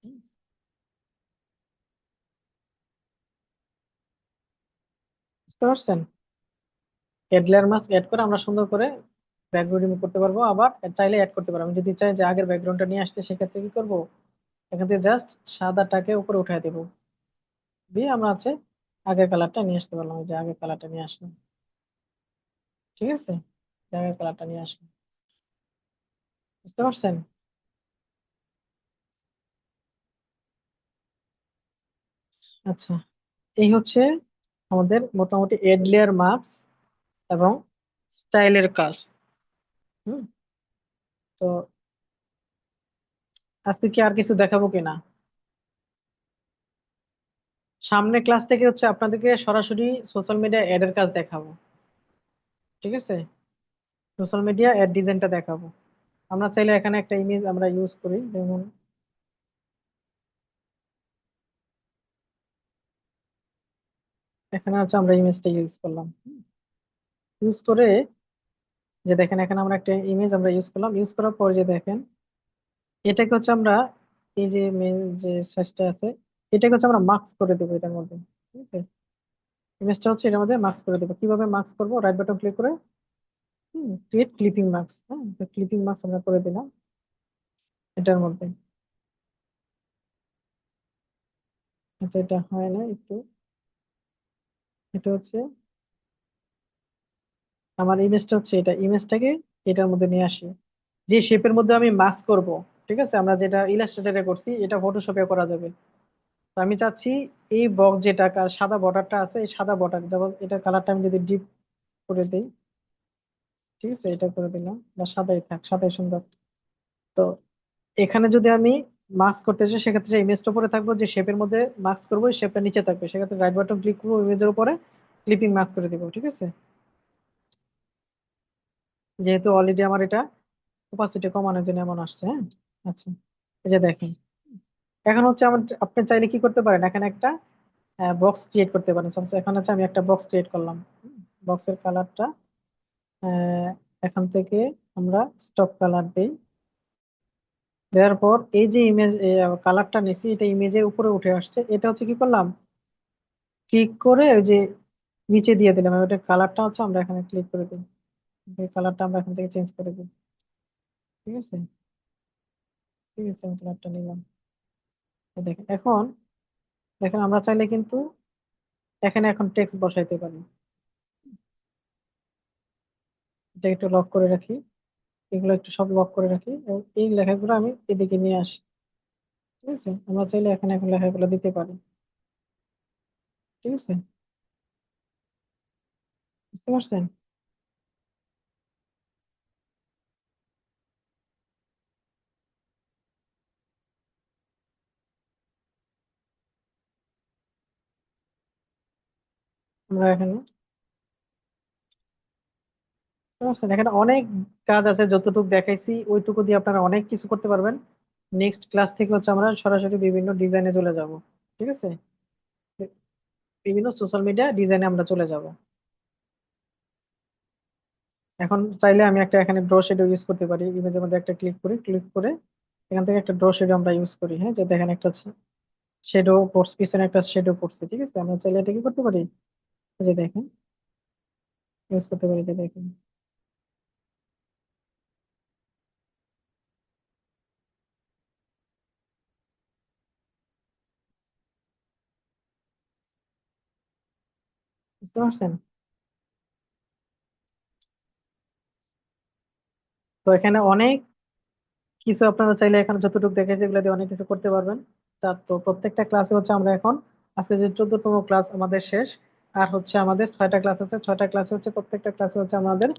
হুম, বুঝতে পারছেন? এড লেয়ার মাস্ক এড করে আমরা সুন্দর করে ব্যাকগ্রাউন্ড রিমুভ করতে পারবো, আবার চাইলে অ্যাড করতে পারবো। আমি যদি চাই যে আগের ব্যাকগ্রাউন্ডটা নিয়ে আসতে, সেক্ষেত্রে কি করবো, এখান থেকে জাস্ট সাদাটাকে উপরে উঠাই দেবো, দিয়ে আমরা হচ্ছে আগের কালারটা নিয়ে আসতে পারলাম। এই যে আগের কালারটা নিয়ে আসলাম, ঠিক আছে, যে আগের কালারটা নিয়ে আসলাম। বুঝতে পারছেন? আচ্ছা, এই হচ্ছে আমাদের মোটামুটি এড লেয়ার মাস্ক এবং স্টাইলের কাজ। হুম। তো আজকে কি আর কিছু দেখাবো কিনা? সামনে ক্লাস থেকে হচ্ছে আপনাদেরকে সরাসরি সোশ্যাল মিডিয়া এড এর কাজ দেখাবো, ঠিক আছে। সোশ্যাল মিডিয়া এড ডিজাইনটা দেখাবো। আমরা চাইলে এখানে একটা ইমেজ আমরা ইউজ করি, যেমন এখানে হচ্ছে আমরা ইমেজটা ইউজ করলাম, ইউজ করে যে দেখেন এখানে আমরা একটা ইমেজ আমরা ইউজ করলাম, ইউজ করার পর যে দেখেন এটাকে হচ্ছে আমরা এই যে মেন যে সাইজটা আছে এটাকে হচ্ছে আমরা মার্কস করে দেবো এটার মধ্যে, ঠিক আছে। ইমেজটা হচ্ছে এটার মধ্যে মার্কস করে দেবো। কিভাবে মার্কস করবো, রাইট বাটন ক্লিক করে ক্রিয়েট ক্লিপিং মার্কস, হ্যাঁ, ক্লিপিং মার্কস আমরা করে দিলাম এটার মধ্যে। এটা হয় না একটু, এটা হচ্ছে আমার ইমেজটা হচ্ছে এটা, ইমেজটাকে এটার মধ্যে নিয়ে আসি, যে শেপের মধ্যে আমি মাস্ক করব, ঠিক আছে। আমরা যেটা ইলাস্ট্রেটরে করছি এটা ফটোশপে করা যাবে। তো আমি চাচ্ছি এই বক্স যেটা সাদা বর্ডারটা আছে, এই সাদা বর্ডার যেমন এটা কালারটা আমি যদি ডিপ করে দিই, ঠিক আছে, এটা করে দিলাম, বা সাদাই থাক, সাদাই সুন্দর। তো এখানে যদি আমি মাস্ক করতে চাই সেক্ষেত্রে ইমেজটা উপরে থাকবো, যে শেপের মধ্যে মাস্ক করবো এই শেপটা নিচে থাকবে, সেক্ষেত্রে রাইট বাটন ক্লিক করবো, ইমেজের উপরে ক্লিপিং মাস্ক করে দিব, ঠিক আছে। যেহেতু অলরেডি আমার এটা ওপাসিটি কমানোর জন্য এমন আসছে, হ্যাঁ। আচ্ছা, এই যে দেখেন এখন হচ্ছে আমার, আপনি চাইলে কি করতে পারেন, এখানে একটা বক্স ক্রিয়েট করতে পারেন। সাপোজ এখানে হচ্ছে আমি একটা বক্স ক্রিয়েট করলাম, বক্সের কালারটা এখান থেকে আমরা স্টক কালার দিই, দেওয়ার পর এই যে ইমেজ কালারটা নিছি এটা ইমেজের উপরে উঠে আসছে, এটা হচ্ছে কি করলাম, ক্লিক করে ওই যে নিচে দিয়ে দিলাম, ওটা কালারটা হচ্ছে আমরা এখানে ক্লিক করে দিই, এই কালারটা আমরা এখান থেকে চেঞ্জ করে দিই, ঠিক আছে, ঠিক আছে, আমি কালারটা নিলাম। এই দেখেন এখন, দেখেন আমরা চাইলে কিন্তু এখানে এখন টেক্সট বসাইতে পারি। এটা একটু লক করে রাখি, এগুলো একটু সব লক করে রাখি, এবং এই লেখাগুলো আমি এদিকে নিয়ে আসি, ঠিক আছে। আমরা চাইলে এখানে এখন লেখাগুলো দিতে পারি, ঠিক আছে, বুঝতে পারছেন? আমরা এখানে, বুঝতে পারছেন, এখানে অনেক কাজ আছে, যতটুকু দেখাইছি ওইটুকু দিয়ে আপনারা অনেক কিছু করতে পারবেন। নেক্সট ক্লাস থেকে হচ্ছে আমরা সরাসরি বিভিন্ন ডিজাইনে চলে যাব, ঠিক আছে, বিভিন্ন সোশ্যাল মিডিয়া ডিজাইনে আমরা চলে যাব। এখন চাইলে আমি একটা এখানে ড্র শেডো ইউজ করতে পারি, ইমেজের মধ্যে একটা ক্লিক করে এখান থেকে একটা ড্র শেডো আমরা ইউজ করি। হ্যাঁ, যে দেখেন একটা শেডো পড়ছে, পিছনে একটা শেডো পড়ছে, ঠিক আছে? আমরা চাইলে এটা কি করতে পারি, এই যে দেখেন, ইউজ করতে পারি, যে দেখেন। বুঝতে পারছেন? তো এখানে অনেক কিছু আপনারা চাইলে এখানে যতটুকু দেখেছি এগুলো দিয়ে অনেক কিছু করতে পারবেন। তো প্রত্যেকটা ক্লাসে হচ্ছে আমরা এখন, আজকে যে 14তম ক্লাস আমাদের শেষ, আর হচ্ছে আমাদের 6টা ক্লাস আছে। 6টা ক্লাসে হচ্ছে প্রত্যেকটা ক্লাসে হচ্ছে আমাদের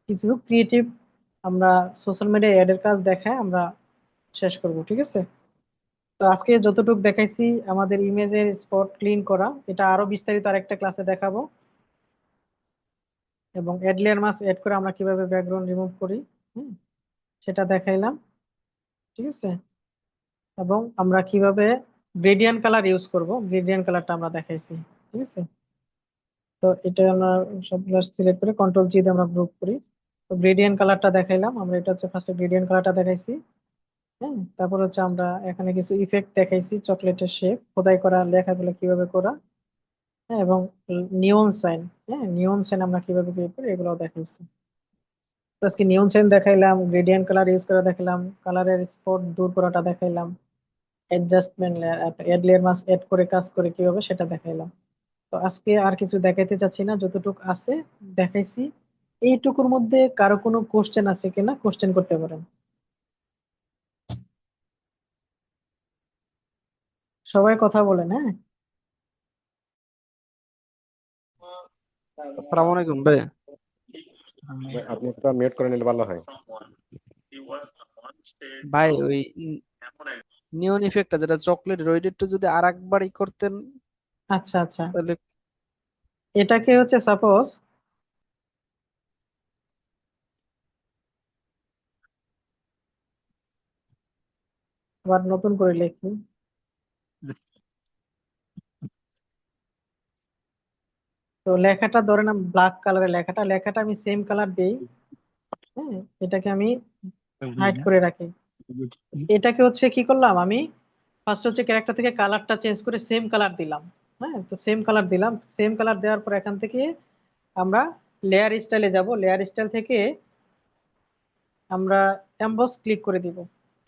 কিছু ক্রিয়েটিভ, আমরা সোশ্যাল মিডিয়া এর কাজ দেখায় আমরা শেষ করব, ঠিক আছে? তো আজকে যতটুকু দেখাইছি আমাদের ইমেজের স্পট ক্লিন করা, এটা আরো বিস্তারিত আরেকটা ক্লাসে দেখাবো। এবং অ্যাড লেয়ার মাস্ক এড করে আমরা কিভাবে ব্যাকগ্রাউন্ড রিমুভ করি, হুম, সেটা দেখাইলাম, ঠিক আছে? এবং আমরা কিভাবে গ্রেডিয়েন্ট কালার ইউজ করব, গ্রেডিয়েন্ট কালারটা আমরা দেখাইছি, ঠিক আছে? তো এটা আমরা সবগুলো সিলেক্ট করে কন্ট্রোল জি দিয়ে আমরা গ্রুপ করি। তো গ্রেডিয়েন্ট কালারটা দেখাইলাম আমরা, এটা হচ্ছে ফার্স্টে গ্রেডিয়েন্ট কালারটা দেখাইছি। হ্যাঁ, তারপর হচ্ছে আমরা এখানে কিছু ইফেক্ট দেখাইছি, চকলেটের শেপ, খোদাই করা লেখাগুলো কিভাবে করা, হ্যাঁ, এবং নিয়ন সাইন, হ্যাঁ, নিয়ন সাইন আমরা কিভাবে ক্রিয়েট করি এগুলো দেখাইছি। তো আজকে নিয়ন সাইন দেখাইলাম, গ্রেডিয়েন্ট কালার ইউজ করে দেখাইলাম, কালারের স্পট দূর করাটা দেখাইলাম, adjustment layer, add layer mask add করে কাজ করে কিভাবে সেটা দেখাইলাম। তো আজকে আর কিছু দেখাইতে চাচ্ছি না, যতটুকু আছে দেখাইছি। এইটুকুর মধ্যে কারো কোনো কোশ্চেন আছে কিনা, কোশ্চেন করতে পারেন। সবাই কথা বলেন, হ্যাঁ। আসসালামু আলাইকুম ভাই। ভাই, আপনি একটা মিউট করে নিলে ভালো হয়। ভাই ওই নিয়ন ইফেক্টটা যেটা চকলেটের ওইটা একটু যদি আর একবারই করতেন আচ্ছা আচ্ছা, তাহলে। এটাকে হচ্ছে সাপোজ আবার নতুন করে লিখি। তো লেখাটা ধরেন আমি ব্ল্যাক কালারের লেখাটা লেখাটা আমি সেম কালার দেই। হ্যাঁ, এটাকে আমি হাইড করে রাখি। এটাকে হচ্ছে কি করলাম আমি, ফার্স্ট হচ্ছে ক্যারেক্টার থেকে কালারটা চেঞ্জ করে সেম কালার দিলাম। হ্যাঁ, তো সেম কালার দিলাম, সেম কালার দেওয়ার পর এখান থেকে আমরা লেয়ার স্টাইলে যাব। লেয়ার স্টাইল থেকে আমরা এমবস ক্লিক করে দিব।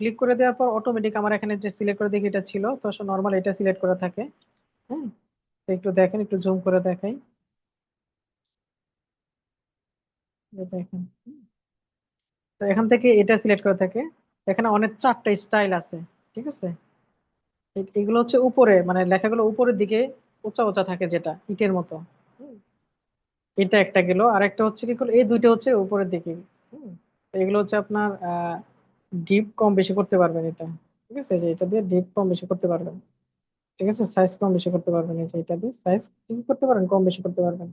ক্লিক করে দেওয়ার পর অটোমেটিক আমার এখানে যে সিলেক্ট করে দেখি এটা ছিল, তো নর্মাল এটা সিলেক্ট করা থাকে। হ্যাঁ, তো একটু দেখেন, একটু জুম করে দেখাই, এই দেখেন। তো এখান থেকে এটা সিলেক্ট করা থাকে। এখানে অনেক 4টা স্টাইল আছে, ঠিক আছে? এগুলো হচ্ছে উপরে, মানে লেখাগুলো উপরের দিকে উঁচা উঁচা থাকে, যেটা ইটের মতো। হুম, এটা একটা গেল, আর একটা হচ্ছে কি করলো, এই দুইটা হচ্ছে উপরের দিকে। হুম, তো এগুলো হচ্ছে আপনার ডিপ কম বেশি করতে পারবেন এটা, ঠিক আছে? যে এটা দিয়ে ডিপ কম বেশি করতে পারবেন, ঠিক আছে? সাইজ কম বেশি করতে পারবেন, এই যে এটা দিয়ে সাইজ কি করতে পারেন, কম বেশি করতে পারবেন,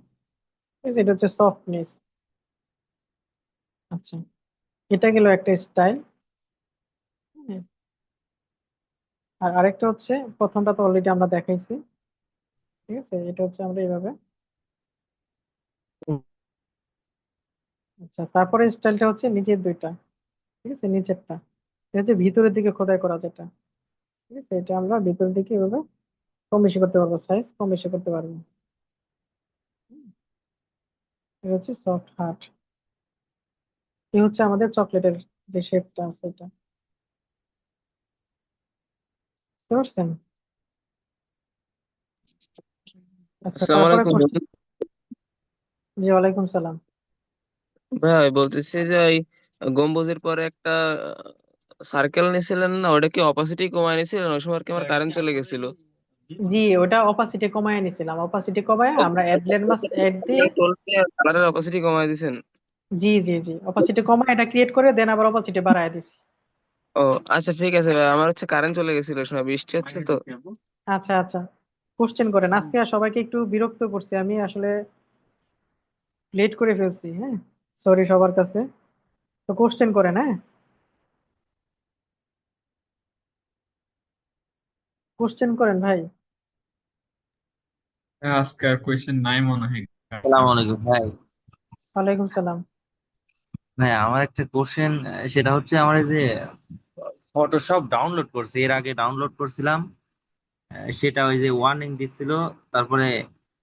ঠিক আছে? এটা হচ্ছে সফটনেস। আচ্ছা, এটা গেল একটা স্টাইল। আর আরেকটা হচ্ছে, প্রথমটা তো অলরেডি আমরা দেখাইছি, ঠিক আছে? এটা হচ্ছে আমরা এইভাবে। আচ্ছা, তারপরে স্টাইলটা হচ্ছে নিচের দুইটা, ঠিক আছে? নিচেরটা এটা হচ্ছে ভিতরের দিকে খোদাই করা যেটা, ঠিক আছে? এটা আমরা ভিতরের দিকে এভাবে কম বেশি করতে পারবো, সাইজ কম বেশি করতে পারবো। হুম, এটা হচ্ছে সফট হার্ট। এই হচ্ছে আমাদের চকলেটের যে শেপটা আছে এটা, বুঝতে পারছেন? আচ্ছা, আসসালামু তারপরে আলাইকুম বন্ধু। জি, ওয়ালাইকুম সালাম। ভাই বলতেছি যে ওই গম্বুজের পরে একটা সার্কেল নিয়েছিলেন না, ওটা কি অপাসিটি কমায় নিয়েছিলেন? ওই সময় আর কি আমার কারেন্ট চলে গেছিল। জি, ওটা অপাসিটি কমায় নিছিলাম, অপাসিটি কমায় আমরা অ্যাড মাস অ্যাড দিয়ে। কালারের অপাসিটি কমায় দিয়েছেন? জি জি জি, অপাসিটি কমায় এটা ক্রিয়েট করে দেন আবার অপাসিটি বাড়ায় দিছি। ও আচ্ছা, ঠিক আছে ভাই, আমার হচ্ছে কারেন্ট চলে গেছিল, ওই সময় বৃষ্টি হচ্ছে তো। আচ্ছা আচ্ছা, কোশ্চেন করেন। আজকে আর সবাইকে একটু বিরক্ত করছি আমি আসলে, লেট করে ফেলছি, হ্যাঁ, সরি সবার কাছে। তো কোশ্চেন করেন, হ্যাঁ, কোশ্চেন করেন ভাই। আজকে আর কোয়েশ্চেন নাই মনে হয়। সালাম আলাইকুম ভাই। ওয়ালাইকুম সালাম। ভাই আমার একটা কোশ্চেন, সেটা হচ্ছে আমার এই যে ফটোশপ ডাউনলোড করছি, এর আগে ডাউনলোড করছিলাম, সেটা ওই যে ওয়ার্নিং দিছিল। তারপরে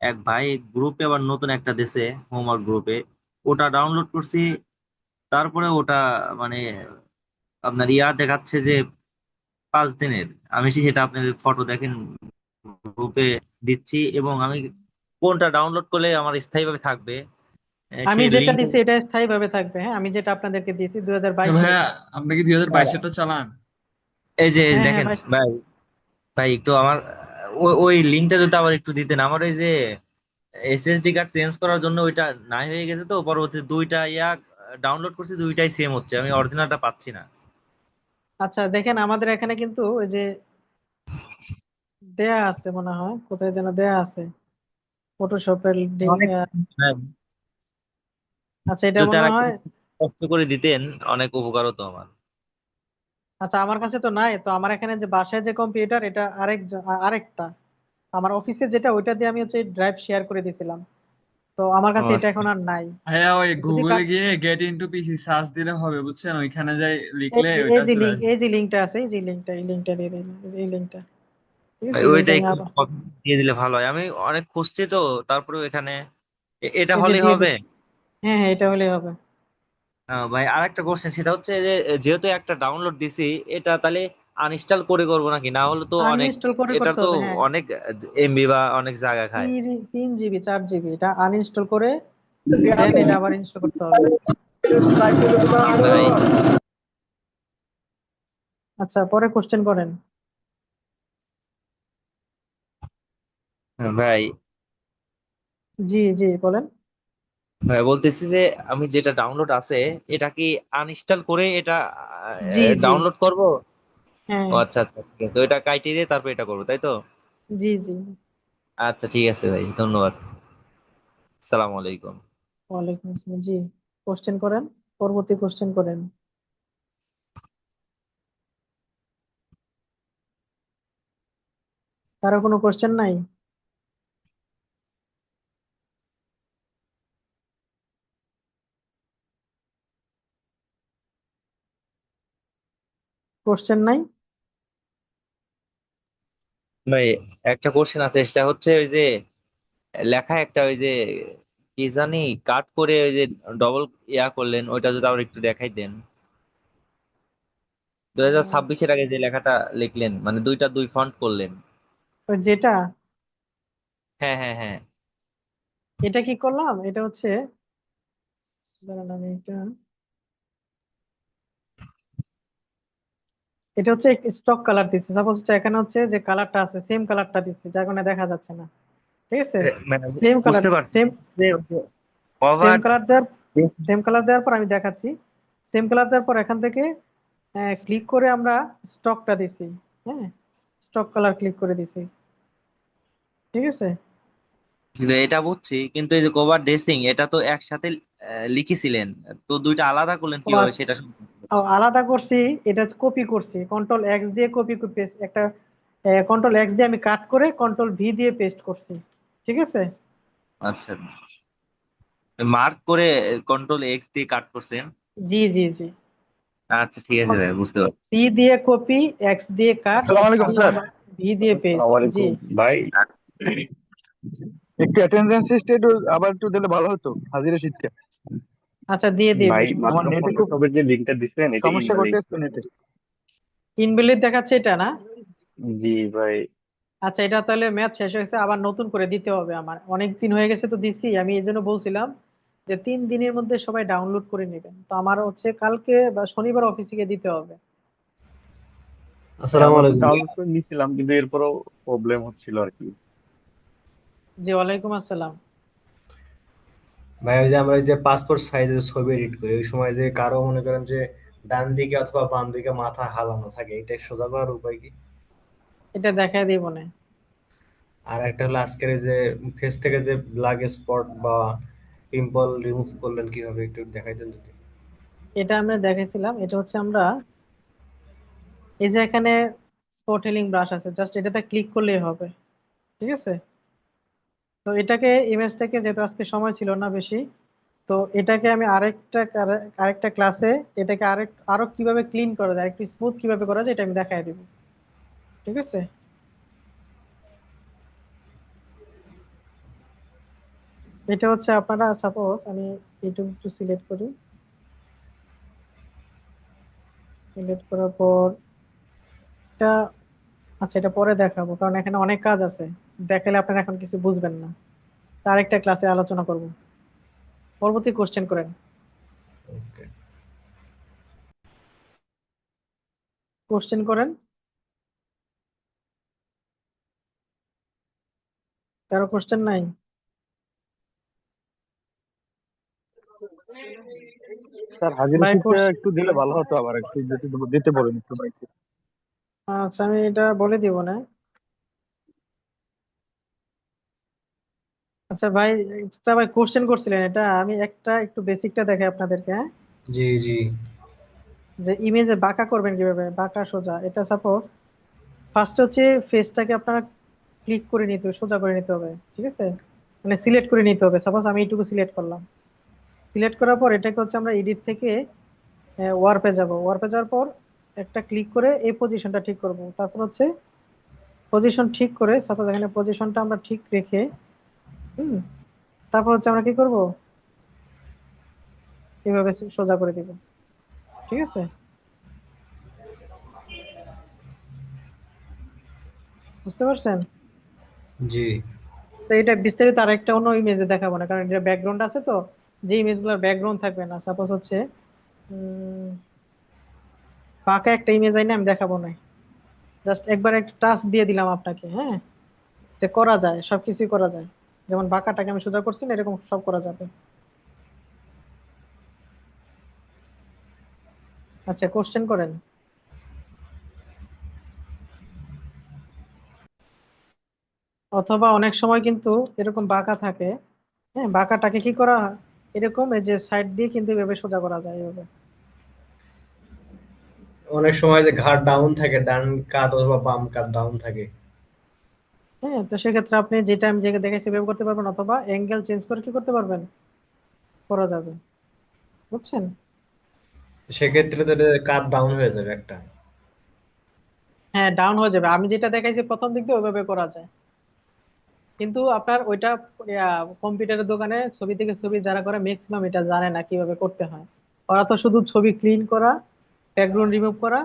এক ভাই গ্রুপে আবার নতুন একটা দিছে, হোমওয়ার্ক গ্রুপে, ওটা ডাউনলোড করছি। তারপরে ওটা মানে আপনার ইয়া দেখাচ্ছে যে 5 দিনের। আমি সেটা আপনার ফটো দেখেন গ্রুপে দিচ্ছি, এবং আমি কোনটা ডাউনলোড করলে আমার স্থায়ীভাবে থাকবে আমি সেই যেটা লিঙ্ক। দিচ্ছি এটা স্থায়ী ভাবে থাকবে। হ্যাঁ, আমি যেটা আপনাদেরকে দিয়েছি দুই হাজার তো বাইশের। ভাইয়া আপনি কি 2022-এরটা চালান? এই যে হ্যাঁ হ্যাঁ দেখেন ভাই। ভাই, ভাই একটু আমার ওই লিঙ্কটা যদি আবার একটু দিতেন। আমার ওই যে এসএসডি কার্ড চেঞ্জ করার জন্য ওইটা নাই হয়ে গেছে, তো পরবর্তী দুইটা ইয়া ডাউনলোড করছি, দুইটাই সেম হচ্ছে, আমি অরিজিনালটা পাচ্ছি না। আচ্ছা দেখেন, আমাদের এখানে কিন্তু ওই যে দেয়া আছে, মনে হয় কোথায় যেন দেয়া আছে ফটোশপের লিঙ্ক। অনেক, হ্যাঁ, আচ্ছা এটা যদি মনে আর হয়। কষ্ট করে দিতেন অনেক উপকার হতো আমার। আচ্ছা আমার কাছে তো নাই, তো আমার এখানে যে বাসায় যে কম্পিউটার এটা আরেকটা, আমার অফিসে যেটা ওইটা দিয়ে আমি হচ্ছে ড্রাইভ শেয়ার করে দিয়েছিলাম। তো আমার ও কাছে এটা আচ্ছা। এখন আর নাই। ভাইয়া ওই যদি গুগলে গিয়ে গেট ইনটু পিসি সার্চ দিলে হবে, বুঝছেন? ওইখানে যাই এই লিখলে যে ওইটা চলে লিঙ্ক, আসবে। এই যে লিঙ্কটা আছে, এই যে লিঙ্কটা, এই লিঙ্কটা দিয়ে দিন, এই লিঙ্কটা। ঠিক আছে, ভাই এই ওইটা লিঙ্কটা আমি একটু আবার copy দিয়ে দিলে ভালো হয়, আমি অনেক খুঁজছি তো। তারপরে এখানে এটা এই যে হলেই দিয়ে হবে। দিন। হ্যাঁ হ্যাঁ, এটা হলেই হবে। ভাই আর একটা কোশ্চেন, সেটা হচ্ছে যে যেহেতু একটা ডাউনলোড দিছি, এটা তাহলে আনইনস্টল করে করবো নাকি? না হলে তো অনেক, আনইনস্টল করে এটার করতে তো হবে, হ্যাঁ। অনেক এমবি বা অনেক জায়গা খায়। 3 জিবি 4 জিবি, এটা আনইনস্টল করে দেন এটা আবার ইনস্টল করতে হবে। ভাই, আচ্ছা পরে কোশ্চেন করেন। ভাই, জি জি বলেন। ভাই বলতেছি যে আমি যেটা ডাউনলোড আছে, এটা কি আনইনস্টল করে এটা জি জি। ডাউনলোড করব? হ্যাঁ। ও আচ্ছা আচ্ছা, ঠিক আছে, ওইটা কাইটে দিয়ে তারপর এটা করবো, তাই তো? জি জি। আচ্ছা ঠিক আছে ভাই, ধন্যবাদ। আসসালামু আলাইকুম। ওয়ালাইকুম আসসালাম। জি, কোশ্চেন করেন, পরবর্তী কোশ্চেন করেন। কারো কোনো কোশ্চেন নাই? কোশ্চেন নাই? ভাই একটা কোশ্চেন আছে, সেটা হচ্ছে ওই যে লেখা একটা ওই যে কি জানি কাট করে ওই যে ডবল ইয়া করলেন, ওইটা যদি আবার একটু দেখাই দেন। 2026-এর আগে যে লেখাটা লিখলেন, মানে দুইটা দুই ফন্ট করলেন। ওই যেটা, হ্যাঁ হ্যাঁ হ্যাঁ। এটা কি করলাম, এটা হচ্ছে, দাঁড়ান আমি এটা, এটা হচ্ছে স্টক কালার দিচ্ছি। সাপোজ এখানে হচ্ছে যে কালারটা আছে সেম কালারটা দিচ্ছি, যার কারণে দেখা যাচ্ছে না। ঠিক আছে, মানে সেম কালার, বুঝতে পারছি সেম যে সেম কভার। কালার দেওয়ার সেম কালার দেওয়ার পর আমি দেখাচ্ছি। সেম কালার দেওয়ার পর এখান থেকে ক্লিক করে আমরা স্টকটা দিছি। হ্যাঁ, স্টক কালার ক্লিক করে দিছি। ঠিক আছে। এটা বুঝছি, কিন্তু এই যে কভার ড্রেসিং এটা তো একসাথে লিখেছিলেন, তো দুইটা আলাদা করলেন ও কিভাবে আচ্ছা, সেটা শুনতে ও চাচ্ছি। আলাদা করছি। এটা কপি করছি, কন্ট্রোল এক্স দিয়ে কপি পেস্ট একটা, কন্ট্রোল এক্স দিয়ে আমি কাট করে কন্ট্রোল ভি দিয়ে পেস্ট করছি। ঠিক আছে। আচ্ছা, মার্ক করে কন্ট্রোল এক্স দিয়ে কাট করছেন। জি জি জি। আচ্ছা ঠিক আছে ভাই, বুঝতে পারছি। সি দিয়ে কপি, এক্স দিয়ে কাট, আসসালামু আলাইকুম তারপর স্যার। আবার ভি দিয়ে পেস্ট। আসসালামু জি। আলাইকুম ভাই, একটু অ্যাটেন্ডেন্স লিস্টে একটু আবার একটু দিলে ভালো হতো, হাজিরা শীটটা। আচ্ছা দিয়ে দিব। ভাই আমার মাত্র নেটে খুব ফটোশপের যে লিঙ্কটা দিচ্ছেন এটা সমস্যা ইনভ্যালিড। করতেছে নেটে। ইনভ্যালিড দেখাচ্ছে এটা না? জি ভাই। আচ্ছা এটা তাহলে ম্যাচ শেষ হয়েছে, আবার নতুন করে দিতে হবে। আমার অনেক দিন হয়ে গেছে তো দিছি, আমি এই জন্য বলছিলাম যে 3 দিনের মধ্যে সবাই ডাউনলোড করে নেবেন। তো আমার হচ্ছে কালকে বা শনিবার অফিসে গিয়ে দিতে হবে। ভাই আসসালামু আমরা তো আলাইকুম ভাইয়া। ডাউনলোড করে নিছিলাম, কিন্তু এরপরও প্রবলেম হচ্ছিল আর কি। জি ওয়ালাইকুম আসসালাম। ভাইয়া, ওই যে আমরা এই যে পাসপোর্ট সাইজের ছবি এডিট করি, ওই সময় যে কারো মনে করেন যে ডান দিকে অথবা বাম দিকে মাথা হালানো থাকে, এটা সোজা করার উপায় কি? এটা দেখাই দিব না। আর একটা হলো আজকের এই যে ফেস থেকে যে ব্ল্যাক স্পট বা পিম্পল রিমুভ করলেন কিভাবে, একটু দেখাই দেন যদি। এটা আমরা দেখাইছিলাম, এটা হচ্ছে আমরা এই যে এখানে স্পট হিলিং ব্রাশ আছে, জাস্ট এটাতে ক্লিক করলেই হবে। ঠিক আছে। তো এটাকে ইমেজ থেকে, যেহেতু আজকে সময় ছিল না বেশি, তো এটাকে আমি আরেকটা ক্লাসে এটাকে আরো কিভাবে ক্লিন করা যায়, একটু স্মুথ কিভাবে করা যায় এটা আমি দেখাই দিব। ঠিক আছে, এটা হচ্ছে আপনারা সাপোজ আমি এইটুকু একটু সিলেক্ট করি। সিলেক্ট করার পর এটা, আচ্ছা এটা পরে দেখাবো কারণ এখানে অনেক কাজ আছে, দেখালে আপনারা এখন কিছু বুঝবেন না। তার একটা ক্লাসে আলোচনা করব। পরবর্তী কোশ্চেন করেন। ওকে। কোশ্চেন করেন, কারো কোশ্চেন নাই? স্যার হাজিরা ভাই শীটটা একটু দিলে ভালো হতো, আবার একটু দিতে বলুন একটু ভাইকে। আচ্ছা আমি এটা বলে দিব না। আচ্ছা ভাই, এটা ভাই কোশ্চেন করছিলেন, এটা আমি একটা একটু বেসিকটা দেখাই আপনাদেরকে, হ্যাঁ? জি জি। যে ইমেজে বাঁকা করবেন কিভাবে, বাঁকা সোজা। এটা সাপোজ ফার্স্ট হচ্ছে ফেসটাকে আপনারা ক্লিক করে নিতে হবে, সোজা করে নিতে হবে। ঠিক আছে, মানে সিলেক্ট করে নিতে হবে। সাপোজ আমি এইটুকু সিলেক্ট করলাম। সিলেক্ট করার পর এটাকে হচ্ছে আমরা এডিট থেকে ওয়ার্পে যাব। ওয়ার্পে যাওয়ার পর একটা ক্লিক করে এই পজিশনটা ঠিক করব। তারপর হচ্ছে পজিশন ঠিক করে, সাপোজ এখানে পজিশনটা আমরা ঠিক রেখে, হুম, তারপর হচ্ছে আমরা কি করব, এইভাবে সোজা করে দিব। ঠিক আছে, বুঝতে পারছেন? জি। তো এটা বিস্তারিত আর একটা অন্য ইমেজে দেখাবো না, কারণ এটা ব্যাকগ্রাউন্ড আছে তো, যে ইমেজগুলোর ব্যাকগ্রাউন্ড থাকবে না। সাপোজ হচ্ছে উম, ফাঁকা একটা ইমেজ আইনা আমি দেখাবো না, জাস্ট একবার একটা টাচ দিয়ে দিলাম আপনাকে, হ্যাঁ, যে করা যায়, সবকিছুই করা যায়। যেমন বাঁকাটাকে আমি সোজা করছি না, এরকম সব করা যাবে। আচ্ছা কোশ্চেন করেন। অথবা অনেক সময় কিন্তু এরকম বাঁকা থাকে, হ্যাঁ, বাঁকাটাকে কি করা হয়, এরকম এই যে সাইড দিয়ে কিন্তু এভাবে সোজা করা যায় এভাবে। অনেক সময় যে ঘাড় ডাউন থাকে, ডান কাঁধ অথবা বাম কাঁধ ডাউন থাকে। হ্যাঁ, তো সেক্ষেত্রে আপনি যেটা আমি যেটা দেখেছি সেভাবে করতে পারবেন, অথবা অ্যাঙ্গেল চেঞ্জ করে কি করতে পারবেন, করা যাবে। বুঝছেন? সেক্ষেত্রে তো এটা কাঁধ ডাউন হয়ে যাবে একটা। হ্যাঁ, ডাউন হয়ে যাবে। আমি যেটা দেখাইছি প্রথম দিক দিয়ে ওইভাবে করা যায়, কিন্তু আপনার ওইটা কম্পিউটারের দোকানে ছবি থেকে ছবি যারা করে ম্যাক্সিমাম এটা জানে না কিভাবে করতে হয়। ওরা তো শুধু ছবি ক্লিন করা, ব্যাকগ্রাউন্ড রিমুভ করা,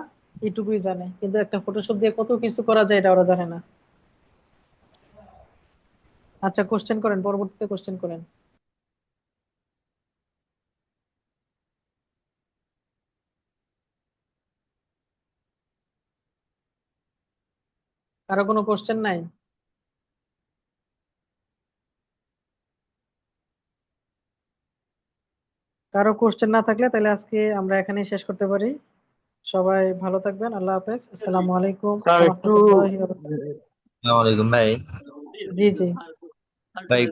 এইটুকুই জানে, কিন্তু একটা ফটোশপ দিয়ে কত কিছু করা যায় এটা ওরা জানে না। আচ্ছা কোশ্চেন করেন, পরবর্তীতে কোশ্চেন করেন। কারো কোনো কোশ্চেন নাই? কারো কোশ্চেন না থাকলে তাহলে আজকে আমরা এখানেই শেষ করতে পারি। সবাই ভালো থাকবেন, আল্লাহ হাফেজ, আসসালামু আলাইকুম স্যার ওয়া একটু রাহমাতুল্লাহি ওয়া বারাকাতুহু। আসসালামু আলাইকুম ভাই। জি জি। ভাই